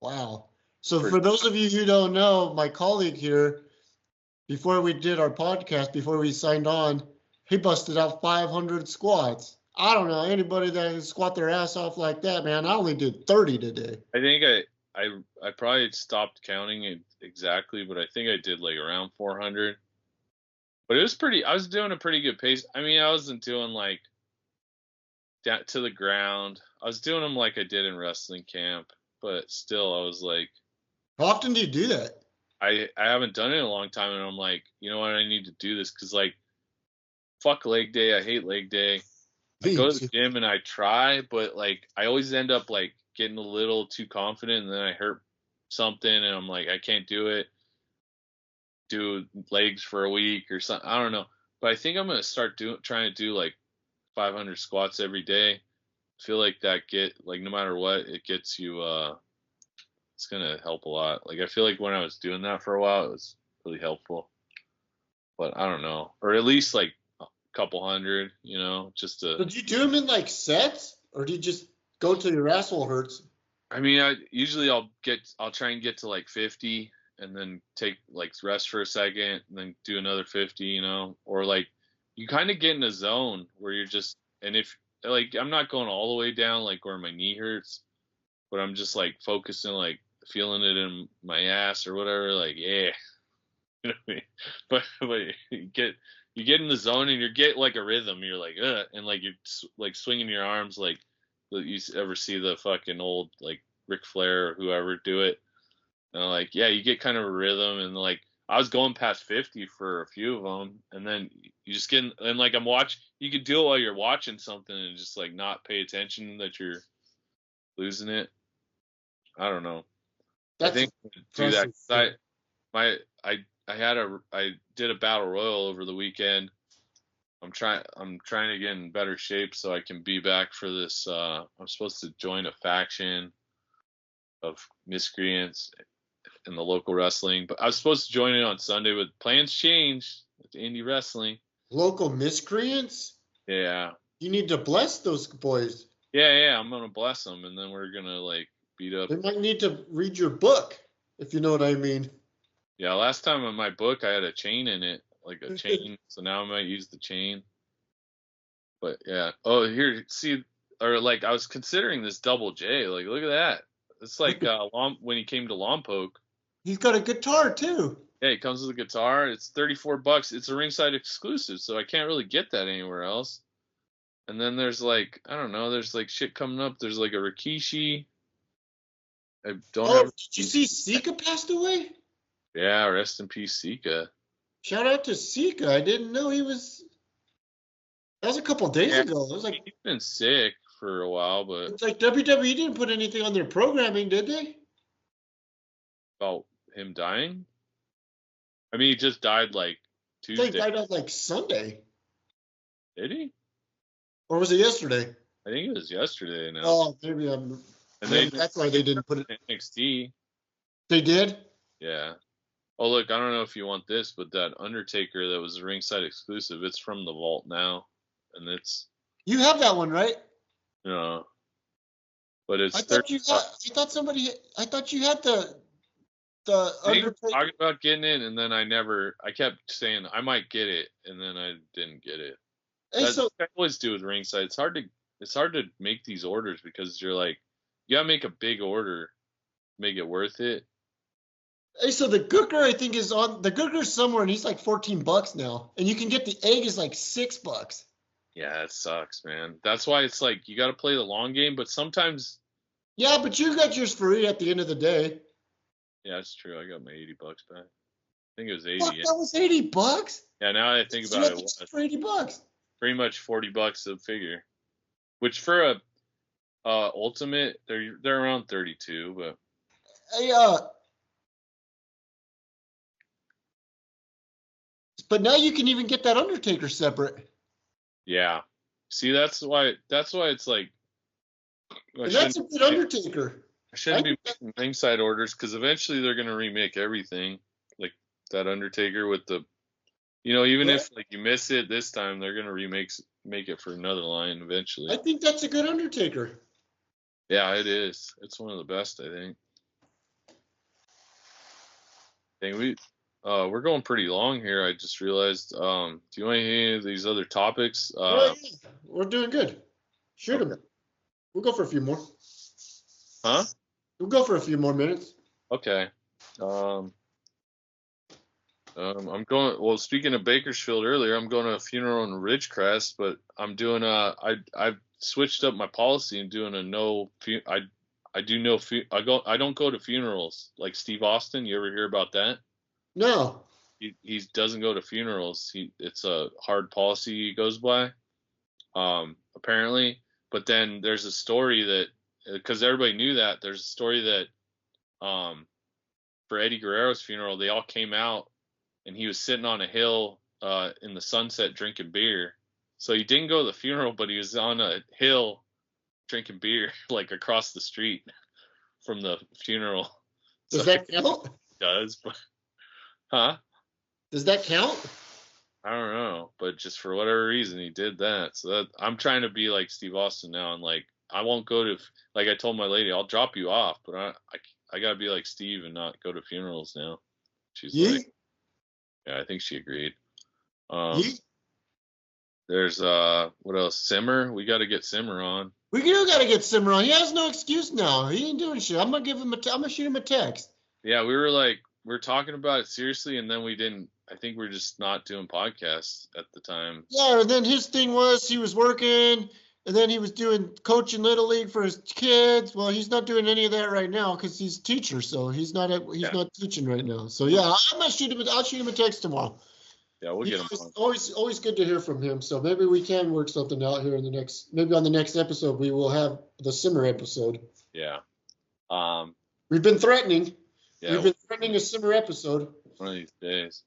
Wow. So for those of you who don't know, my colleague here, before we did our podcast, before we signed on, he busted out 500 squats. I don't know anybody that can squat their ass off like that, man. I only did 30 today. I think I probably stopped counting it exactly, but I think I did like around 400. But it was I was doing a pretty good pace. I mean, I wasn't doing like down to the ground. I was doing them like I did in wrestling camp, but still I was like. How often do you do that? I haven't done it in a long time, and I'm like, you know what, I need to do this because like, fuck leg day. I hate leg day. I go to the gym and I try, but like I always end up like getting a little too confident, and then I hurt something, and I'm like, I can't do it. Do legs for a week or something. I don't know, but I think I'm gonna start trying to do like 500 squats every day. I feel like that no matter what, it gets you. It's gonna help a lot. Like I feel like when I was doing that for a while, it was really helpful. But I don't know, or at least like a couple hundred, just to. Did you do them in like sets, or do you just go till your asshole hurts? I mean, I'll try and get to like 50, and then take like rest for a second, and then do another 50, or like you kind of get in a zone where you're just, and if like I'm not going all the way down like where my knee hurts, but I'm just like focusing, like feeling it in my ass or whatever, like yeah, you know what I mean? But you get in the zone and you get like a rhythm. You're like and like you're like swinging your arms like you ever see the fucking old like Ric Flair or whoever do it. And like yeah, you get kind of a rhythm, and like I was going past 50 for a few of them, and then you just get and like you could do it while you're watching something and just like not pay attention that you're losing it. I don't know. I think do that. I did a battle royal over the weekend. I'm trying to get in better shape so I can be back for this. I'm supposed to join a faction of miscreants in the local wrestling, but I was supposed to join it on Sunday, but plans changed with indie wrestling. Local miscreants? Yeah. You need to bless those boys. Yeah, I'm gonna bless them, and then we're gonna like beat up. They might need to read your book, if you know what I mean. Yeah, last time in my book I had a chain in it, like a chain, so now I might use the chain. But yeah. Oh, here, see, or like I was considering this Double J. Like, look at that. It's like when he came to Lompoc. He's got a guitar too. Yeah, he comes with a guitar. It's $34. It's a ringside exclusive, so I can't really get that anywhere else. And then there's like, I don't know, there's like shit coming up. There's like a Rikishi. I don't have. Did you see Sika passed away? Yeah, rest in peace, Sika. Shout out to Sika. I didn't know he was. That was a couple days ago. It was like he's been sick for a while, but it's like WWE didn't put anything on their programming, did they? About him dying? I mean, he just died like Tuesday. He died on like Sunday. Did he? Or was it yesterday? I think it was yesterday. Now. Oh, maybe I'm. And that's why they didn't put it in NXT. They did? Yeah. Oh, look, I don't know if you want this, but that Undertaker that was a ringside exclusive, it's from the vault now. And it's. You have that one, right? No. But it's. I thought you had the the They were Undertaker. talking about getting it, and then I kept saying I might get it, and then I didn't get it. Hey, That's so what I always do with ringside. It's hard to make these orders because you're like, you gotta make a big order, make it worth it. the Gooker I think is on the Gooker's somewhere, and he's like $14 now, and you can get the egg is like $6. Yeah, it sucks, man. That's why it's like you gotta play the long game, but sometimes, Yeah, but you got yours free at the end of the day. yeah, it's true. I got my $80 back. I think it was 80. Fuck, Yeah, that was $80. yeah, now that I think You about had it, it this was for $80. pretty much $40 a figure, which for a ultimate, they're around 32, but Hey, but now you can even get that Undertaker separate. yeah. See, that's why it's like I And that's a shouldn't good Undertaker. I shouldn't be making ringside orders because eventually they're gonna remake everything, like that Undertaker with the, even Yeah. if like you miss it this time, they're gonna make it for another line I eventually. think that's a good Undertaker. Yeah, it is. It's one of the best, I think. We're going pretty long here. I just realized. Do you want to hear any of these other topics? Yeah, we're doing good. Shoot Okay. him. We'll go for a few more. Huh? We'll go for a few more minutes. Okay. I'm going. Well, speaking of Bakersfield earlier, I'm going to a funeral in Ridgecrest, but I'm doing I've switched up my policy and doing a no. I do no. I don't go to funerals like Steve Austin. You ever hear about that? No. He doesn't go to funerals. It's a hard policy he goes by. Apparently, but then there's a story that because everybody knew that there's a story that for Eddie Guerrero's funeral they all came out and he was sitting on a hill in the sunset drinking beer. So he didn't go to the funeral, but he was on a hill drinking beer like across the street from the funeral. Does So that count? it does, but huh? Does that count? I don't know, but just for whatever reason he did that. So that I'm trying to be like Steve Austin now, and like I won't go to like I told my lady I'll drop you off, but I gotta be like Steve and not go to funerals now. She's like, yeah, I think she agreed. Yeet. There's what else? Simmer. We got to get Simmer on. We do got to get Simmer on. He has no excuse now. He ain't doing shit. I'm gonna give him I'm gonna shoot him a text. Yeah, we were talking about it seriously, and then we didn't. I think we're just not doing podcasts at the time. Yeah, and then his thing was he was working, and then he was doing coaching Little League for his kids. Well, he's not doing any of that right now because he's a teacher, so he's not not teaching right now. So yeah, I'll shoot him a text tomorrow. Yeah, we'll get him on. Always good to hear from him. So maybe we can work something out here in maybe on the next episode we will have the Simmer episode. Yeah. We've been threatening. Yeah, We've been threatening a Simmer episode. One of these days.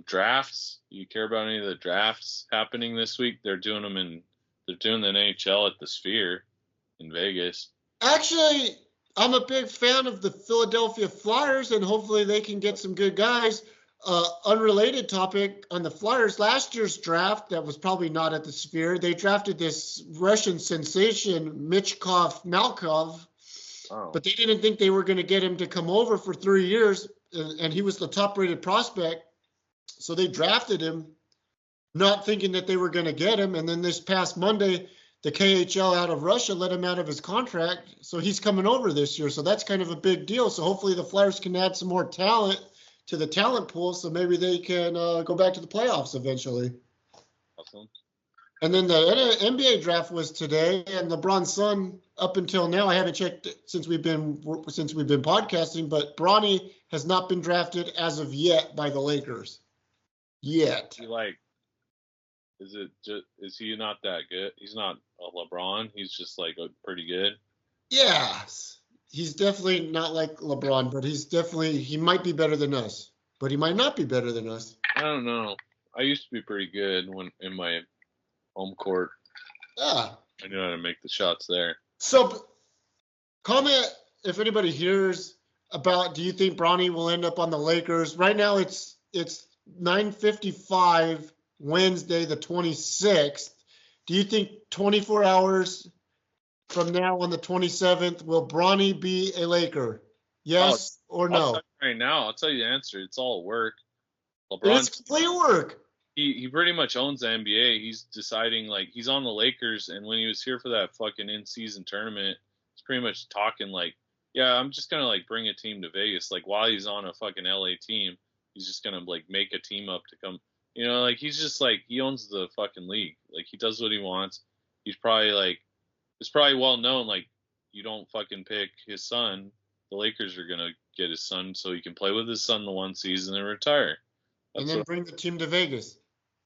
Drafts. You care about any of the drafts happening this week? They're doing the NHL at the Sphere in Vegas. Actually, I'm a big fan of the Philadelphia Flyers, and hopefully they can get some good guys. Unrelated topic on the Flyers, last year's draft that was probably not at the Sphere, they drafted this Russian sensation, Malkov, but they didn't think they were going to get him to come over for 3 years, and he was the top-rated prospect. So they drafted him, not thinking that they were going to get him. And then this past Monday, the KHL out of Russia let him out of his contract. So he's coming over this year. So that's kind of a big deal. So hopefully the Flyers can add some more talent to the talent pool. So maybe they can go back to the playoffs eventually. Awesome. And then the NBA draft was today, and LeBron's son, up until now, I haven't checked since we've been podcasting, but Bronny has not been drafted as of yet by the Lakers. Yet. Is he not that good? He's not a LeBron. He's just like pretty good. Yeah, he's definitely not like LeBron, but he might be better than us, but he might not be better than us. I don't know. I used to be pretty good when in my home court. Yeah. I knew how to make the shots there. So, comment if anybody hears about. Do you think Bronny will end up on the Lakers? Right now, it's 9:55 Wednesday, the 26th. Do you think 24 hours from now on the 27th will Bronny be a Laker? Yes or no? right now, I'll tell you the answer. It's all work. It's LeBron, complete work. he pretty much owns the NBA. He's deciding, like, he's on the Lakers, and when he was here for that fucking in-season tournament, he's pretty much talking like, yeah, I'm just gonna like bring a team to Vegas. Like while he's on a fucking LA team, he's just gonna like make a team up to come. You know, like he's just like he owns the fucking league. Like he does what he wants. He's probably like it's probably well known. Like you don't fucking pick his son. The Lakers are gonna get his son so he can play with his son the one season and retire. And then bring the team to Vegas.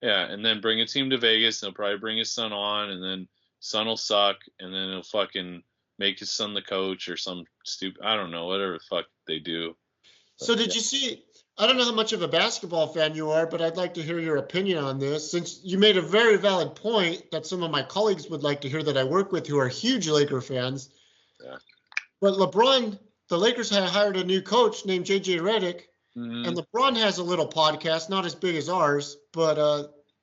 Yeah, and then bring a team to Vegas, and he'll probably bring his son on, and then son will suck, and then he'll fucking make his son the coach or some stupid, I don't know, whatever the fuck they do. So did you see, I don't know how much of a basketball fan you are, but I'd like to hear your opinion on this, since you made a very valid point that some of my colleagues would like to hear that I work with who are huge Laker fans. Yeah. But LeBron, the Lakers had hired a new coach named J.J. Redick, Mm-hmm. and LeBron has a little podcast, not as big as ours, but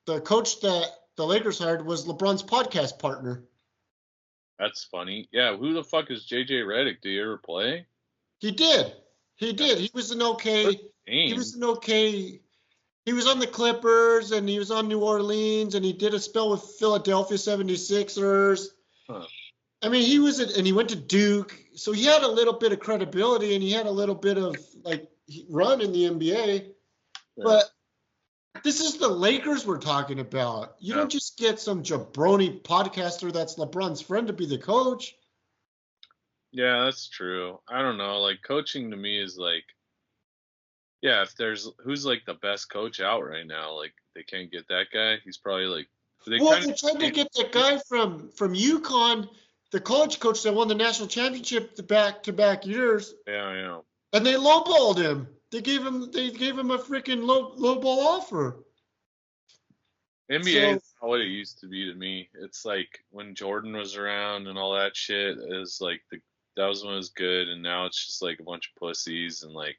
the coach that the Lakers hired was LeBron's podcast partner. That's funny. Yeah, who the fuck is JJ Redick? Do you ever play? He did. He did. He was an okay. He was an okay. He was on the Clippers and he was on New Orleans and he did a spell with Philadelphia 76ers. Huh. I mean, he was and he went to Duke, so he had a little bit of credibility and he had a little bit of like run in the NBA. Yeah. But this is the Lakers we're talking about. You don't just get some jabroni podcaster that's LeBron's friend to be the coach. Yeah, that's true. I don't know. Like coaching to me is like, yeah, if there's who's like the best coach out right now, like they can't get that guy. He's probably like. They tried to get that guy from UConn, the college coach that won the national championship the back-to-back years. Yeah. And they lowballed him. They gave him a freaking lowball offer. NBA is not what it used to be to me. It's like when Jordan was around and all that shit is like that was when it was good, and now it's just like a bunch of pussies and like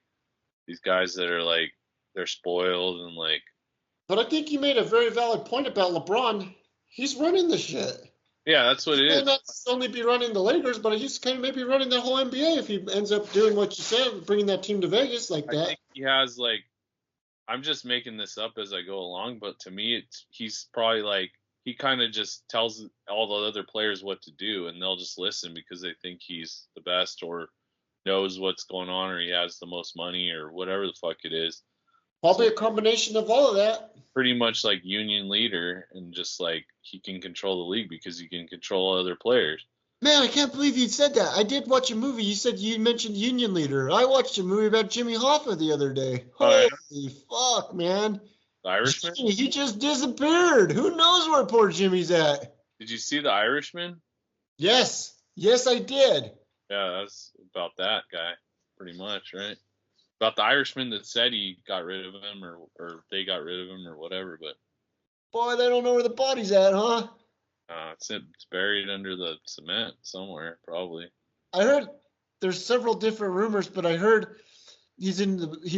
these guys that are like they're spoiled and like. But I think you made a very valid point about LeBron. He's running the shit. Yeah, that's what it is. He may not only be running the Lakers, but he's kind of maybe running the whole NBA if he ends up doing what you said, bringing that team to Vegas like that. I think he has like, I'm just making this up as I go along, but to me, he's probably like, he kind of just tells all the other players what to do, and they'll just listen because they think he's the best or knows what's going on or he has the most money or whatever the fuck it is. Probably a combination of all of that. Pretty much like union leader, and just like he can control the league because he can control other players. Man, I can't believe you said that. I did watch a movie. You mentioned union leader. I watched a movie about Jimmy Hoffa the other day. Holy fuck, man. The Irishman? He just disappeared. Who knows where poor Jimmy's at? Did you see The Irishman? Yes, I did. Yeah, that's about that guy, pretty much, right? About the Irishman that said he got rid of him or they got rid of him or whatever, but. Boy, they don't know where the body's at, huh? It's buried under the cement somewhere, probably. I heard there's several different rumors, but I heard he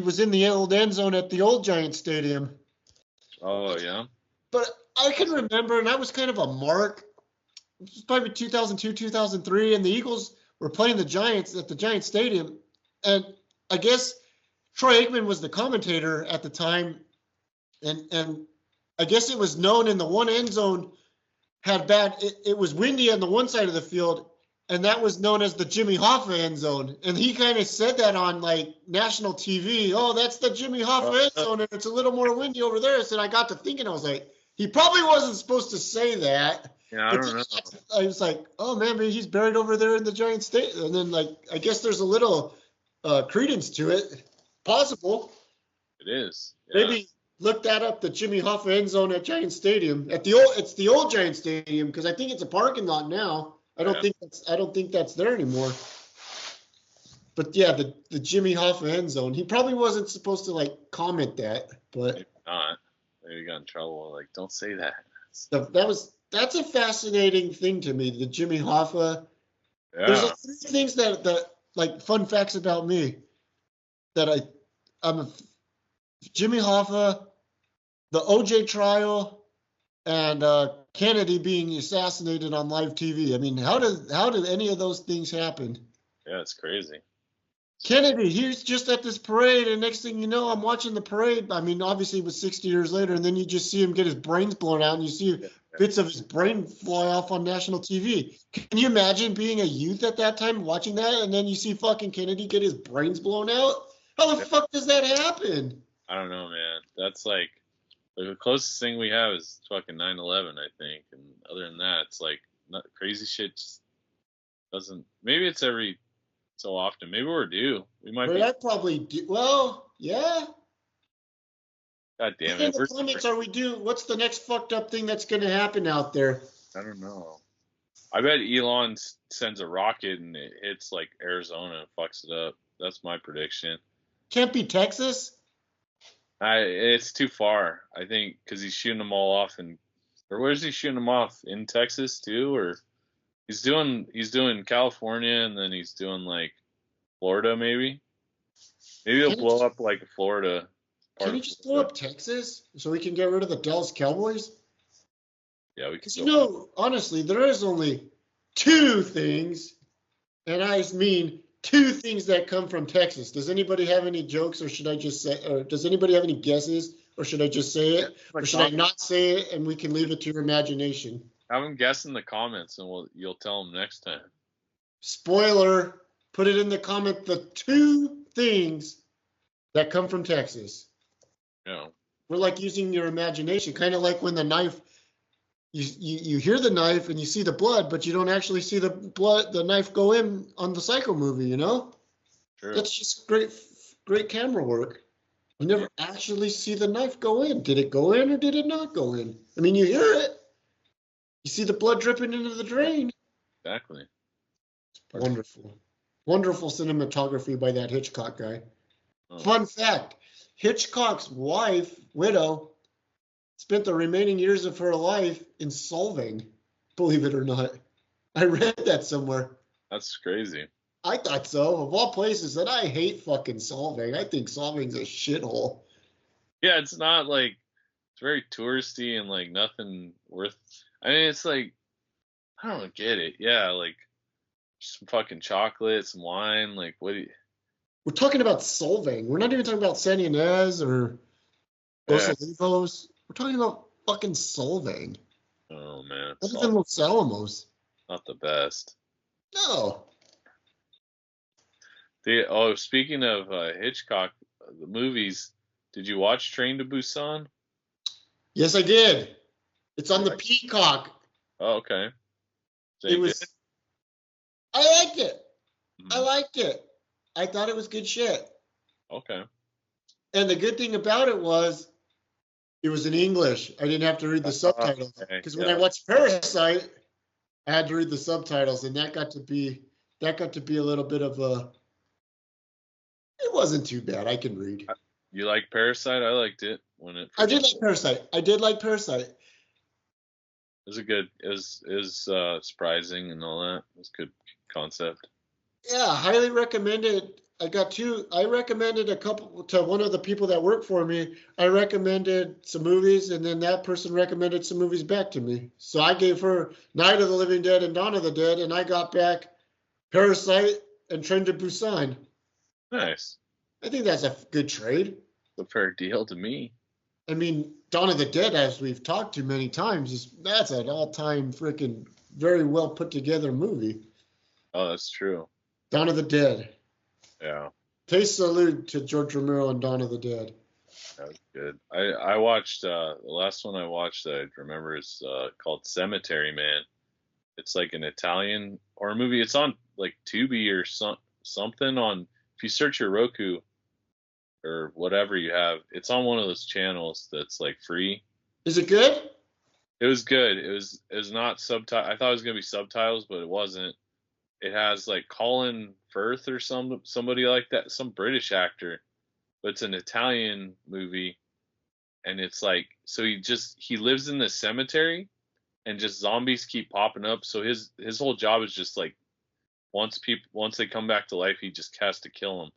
was in the old end zone at the old Giant Stadium. Oh, yeah? But I can remember, and I was kind of a mark. It was probably 2002, 2003, and the Eagles were playing the Giants at the Giant Stadium. And I guess Troy Aikman was the commentator at the time, and I guess it was known in the one end zone had it was windy on the one side of the field, and that was known as the Jimmy Hoffa end zone. And he kind of said that on like national TV. Oh, that's the Jimmy Hoffa end zone, and it's a little more windy over there. So I got to thinking, I was like, he probably wasn't supposed to say that. Yeah, I don't know. I was like, oh man, maybe he's buried over there in the Giant State. And then like, I guess there's a little credence to it. Possible. It is. Yeah. Maybe look that up, the Jimmy Hoffa end zone at Giant Stadium. It's the old Giant Stadium because I think it's a parking lot now. I don't think that's there anymore. But yeah, the Jimmy Hoffa end zone. He probably wasn't supposed to like comment that, but maybe not. Maybe he got in trouble. Like, don't say that. That's a fascinating thing to me. The Jimmy Hoffa. Yeah. There's like three things that like fun facts about me that I'm a Jimmy Hoffa, the OJ trial, and Kennedy being assassinated on live TV. I mean, how did any of those things happen? Yeah, it's crazy. Kennedy, he's just at this parade, and next thing you know, I'm watching the parade. I mean, obviously it was 60 years later, and then you just see him get his brains blown out, and you see bits of his brain fly off on national TV. Can you imagine being a youth at that time watching that, and then you see fucking Kennedy get his brains blown out? How the fuck does that happen? I don't know, man. That's like the closest thing we have is fucking 9/11, I think. And other than that, it's like not, crazy shit just doesn't. Maybe it's every so often. Maybe we're due. We might be. I probably do. Well, yeah. God damn In it. the comments, are we due? What's the next fucked up thing that's going to happen out there? I don't know. I bet Elon sends a rocket and it hits like Arizona and fucks it up. That's my prediction. Can't be Texas. It's too far. I think because he's shooting them all off or where's he shooting them off in Texas too, or he's doing California and then he's doing like Florida maybe. Maybe he'll blow up like Florida. Can you just blow up Texas so we can get rid of the Dallas Cowboys? Yeah, we can. Because honestly, there is only two things, and I mean two things that come from Texas. Does anybody have any jokes, or should I just say? Or does anybody have any guesses, or should I just say it, or should I not say it, and we can leave it to your imagination? Have them guess in the comments, and you'll tell them next time. Spoiler: put it in the comment. The two things that come from Texas. Yeah. We're like using your imagination, kind of like when the knife. You hear the knife and you see the blood, but you don't actually see the knife go in on the Psycho movie, you know? True. That's just great camera work. You never actually see the knife go in. Did it go in or did it not go in? I mean, you hear it. You see the blood dripping into the drain. Exactly. It's wonderful. Wonderful cinematography by that Hitchcock guy. Oh. Fun fact, Hitchcock's widow, spent the remaining years of her life in Solvang, believe it or not. I read that somewhere. That's crazy. I thought so. Of all places, and I hate fucking Solvang. I think Solvang's a shithole. Yeah, it's not like, it's very touristy and like nothing worth. I mean, it's like, I don't get it. Yeah, like some fucking chocolate, some wine. Like, what do you. We're talking about Solvang. We're not even talking about San Ynez or Los Olivos. We're talking about fucking Solvang. Oh, man. Not even Los Alamos. Not the best. No. Speaking of Hitchcock, the movies, did you watch Train to Busan? Yes, I did. It's on the Peacock. Oh, okay. It was. I liked it. Mm-hmm. I liked it. I thought it was good shit. Okay. And the good thing about it was, it was in English. I didn't have to read the subtitles. Because when I watched Parasite, I had to read the subtitles, and that got to be a little bit of a. It wasn't too bad. I can read. You like Parasite? I liked it I did like Parasite. It was it was surprising and all that. It was a good concept. Yeah, highly recommended. I recommended a couple to one of the people that work for me. I recommended some movies, and then that person recommended some movies back to me. So I gave her Night of the Living Dead and Dawn of the Dead, and I got back Parasite and Train to Busan. Nice. I think that's a good trade. A fair deal to me. I mean, Dawn of the Dead, as we've talked to many times, that's an all-time freaking very well put together movie. Oh, that's true. Dawn of the Dead. Yeah. Pay salute to George Romero and Dawn of the Dead. That was good. I watched the last one I watched that I remember is called Cemetery Man. It's like an Italian horror movie. It's on like Tubi or something on. If you search your Roku or whatever you have, it's on one of those channels that's like free. Is it good? It was good. It was not subtitle. I thought it was gonna be subtitles, but it wasn't. It has like Colin Firth or somebody like that, some British actor, but it's an Italian movie, and it's like so he lives in this cemetery, and just zombies keep popping up. So his whole job is just like once they come back to life, he just has to kill them.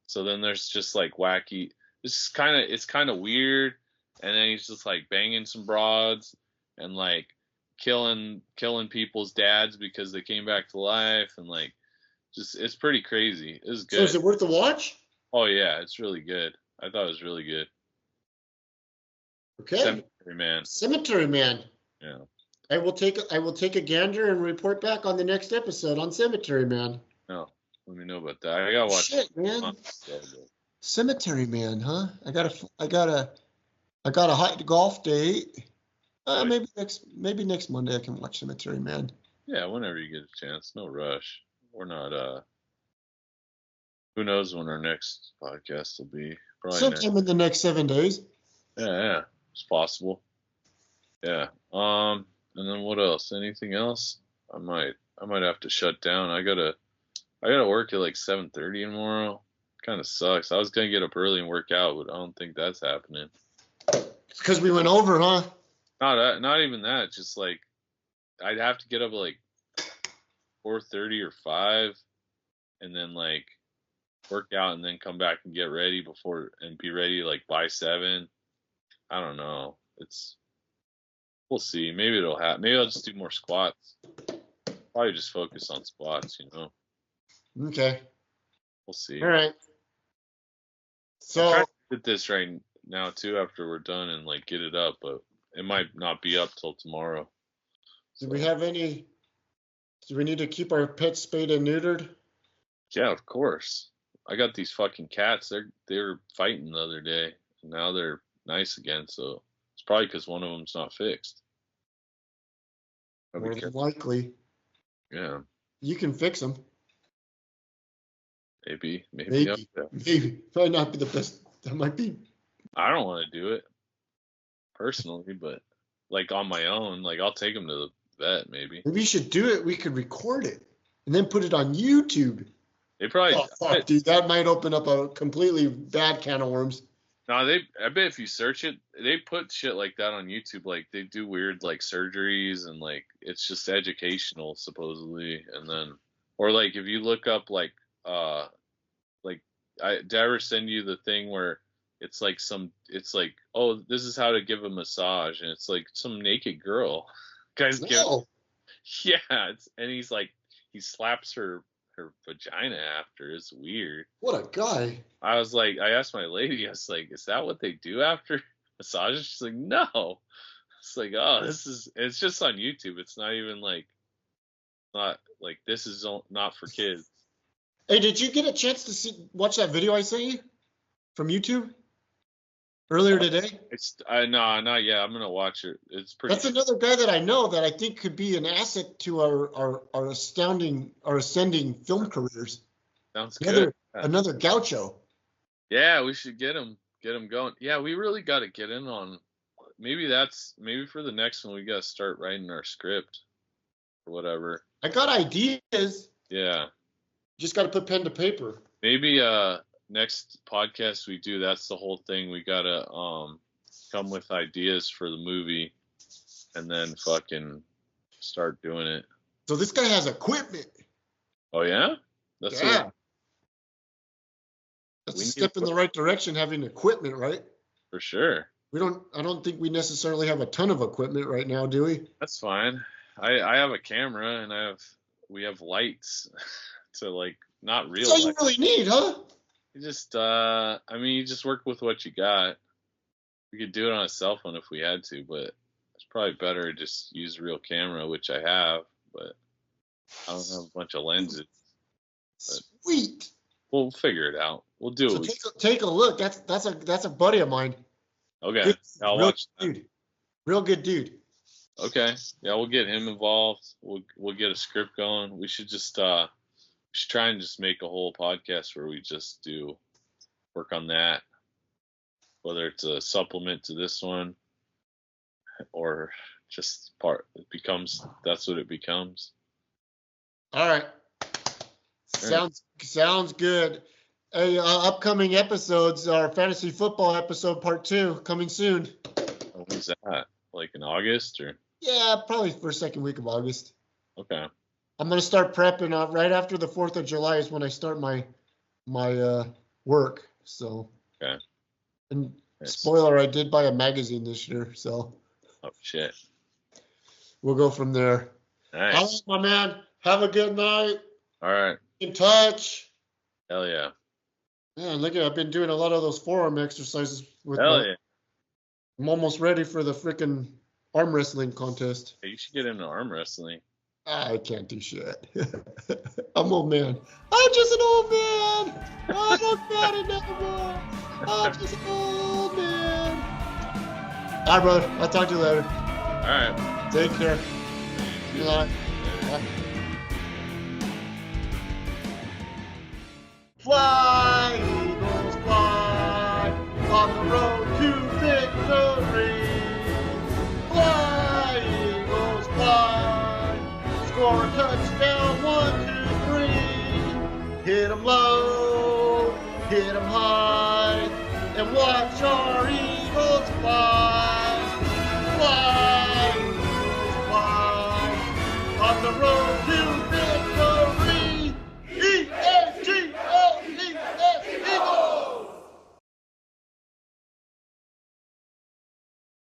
So then there's just like wacky. It's kind of weird, and then he's just like banging some broads and like killing people's dads because they came back to life, and like Just it's pretty crazy. It's So is good. it worth the watch? Oh yeah, it's really good. I thought it was really good. Okay. Cemetery Man. Cemetery Man. Yeah. I will take a gander and report back on the next episode on Cemetery Man. No, let me know about that. I gotta watch. Shit, man. So good. Cemetery Man, huh? I got a hot golf date. Maybe next Monday I can watch Cemetery Man. Yeah, whenever you get a chance. No rush. We're not. Who knows when our next podcast will be? Probably Sometime in the next 7 days. Yeah, it's possible. Yeah. And then what else? Anything else? I might have to shut down. I gotta work at like 7:30 tomorrow. Kind of sucks. I was gonna get up early and work out, but I don't think that's happening. It's because we went over, huh? Not even that. Just like I'd have to get up at like 4:30 or 5, and then like work out and then come back and get ready and be ready like by 7. I don't know. We'll see. Maybe it'll happen. Maybe I'll just do more squats. Probably just focus on squats, Okay. We'll see. All right. I'm So trying to get this right now too after we're done and like get it up, but it might not be up till tomorrow. do we need to keep our pets spayed and neutered? Yeah, of course. I got these fucking cats. They were fighting the other day, and now they're nice again. So it's probably because one of them's not fixed. I'll be More than careful. likely. Yeah, You can fix them. maybe. Maybe. Might not be the best. That might be. I don't want to do it personally, but like on my own, like I'll take them to the vet. Maybe Maybe you should do it. We could record it and then put it on YouTube. they probably. Oh, fuck, dude. That might open up a completely bad can of worms. No, I bet if you search it, they put shit like that on YouTube. Like they do weird like surgeries and like it's just educational supposedly. And then, or like if you look up like did I ever send you the thing where it's like oh, this is how to give a massage, and it's like some naked girl, guys give. No. Yeah, and he slaps her vagina after. It's weird. What a guy. I asked my lady, I was like, is that what they do after massages? She's like, no. It's like, oh, it's just on YouTube. It's not even not like this is not for kids. Hey, did you get a chance to watch that video I sent you from YouTube earlier today? No, not yet. I'm gonna watch it. It's pretty. That's another guy that I know that I think could be an asset to our ascending film careers. Sounds good. Another gaucho. Yeah, we should get him going. Yeah, we really got to get in on. Maybe for the next one we got to start writing our script or whatever. I got ideas. Yeah. Just got to put pen to paper. Maybe next podcast we do, that's the whole thing. We gotta come with ideas for the movie and then fucking start doing it. So this guy has equipment. Oh yeah? That's a step in the right direction, having equipment, right? For sure. I don't think we necessarily have a ton of equipment right now, do we? That's fine. I have a camera and we have lights to like not real. That's all you really need, huh? You just you just work with what you got. We could do it on a cell phone if we had to, but it's probably better to just use a real camera, which I have, but I don't have a bunch of lenses. Sweet. We'll figure it out. We'll do it. Take a look. That's a buddy of mine. Okay. I'll watch that. Dude. Real good dude. Okay. Yeah, we'll get him involved. We'll get a script going. We should just try and just make a whole podcast where we just do work on that. Whether it's a supplement to this one or just that's what it becomes. All right. Sounds good. Hey, upcoming episodes are fantasy football episode part 2 coming soon. When's that? Like in August or? Yeah, probably first, second week of August. Okay. I'm gonna start prepping right after the 4th of July is when I start my work. So. Okay. And spoiler, I did buy a magazine this year, so. Oh shit. We'll go from there. Nice. All right, my man. Have a good night. All right. In touch. Hell yeah. Yeah, look at I've been doing a lot of those forearm exercises with Hell yeah. I'm almost ready for the freaking arm wrestling contest. You should get into arm wrestling. I can't do shit. I'm old man. I'm just an old man. I'm not fat anymore. I'm just an old man. All right, brother. I'll talk to you later. All right. Take care. Good night. Fly, Eagles, fly on the road to victory. Fly, Eagles, fly. Score a touchdown, 1, 2, 3. Hit 'em low, hit 'em high, and watch our Eagles fly.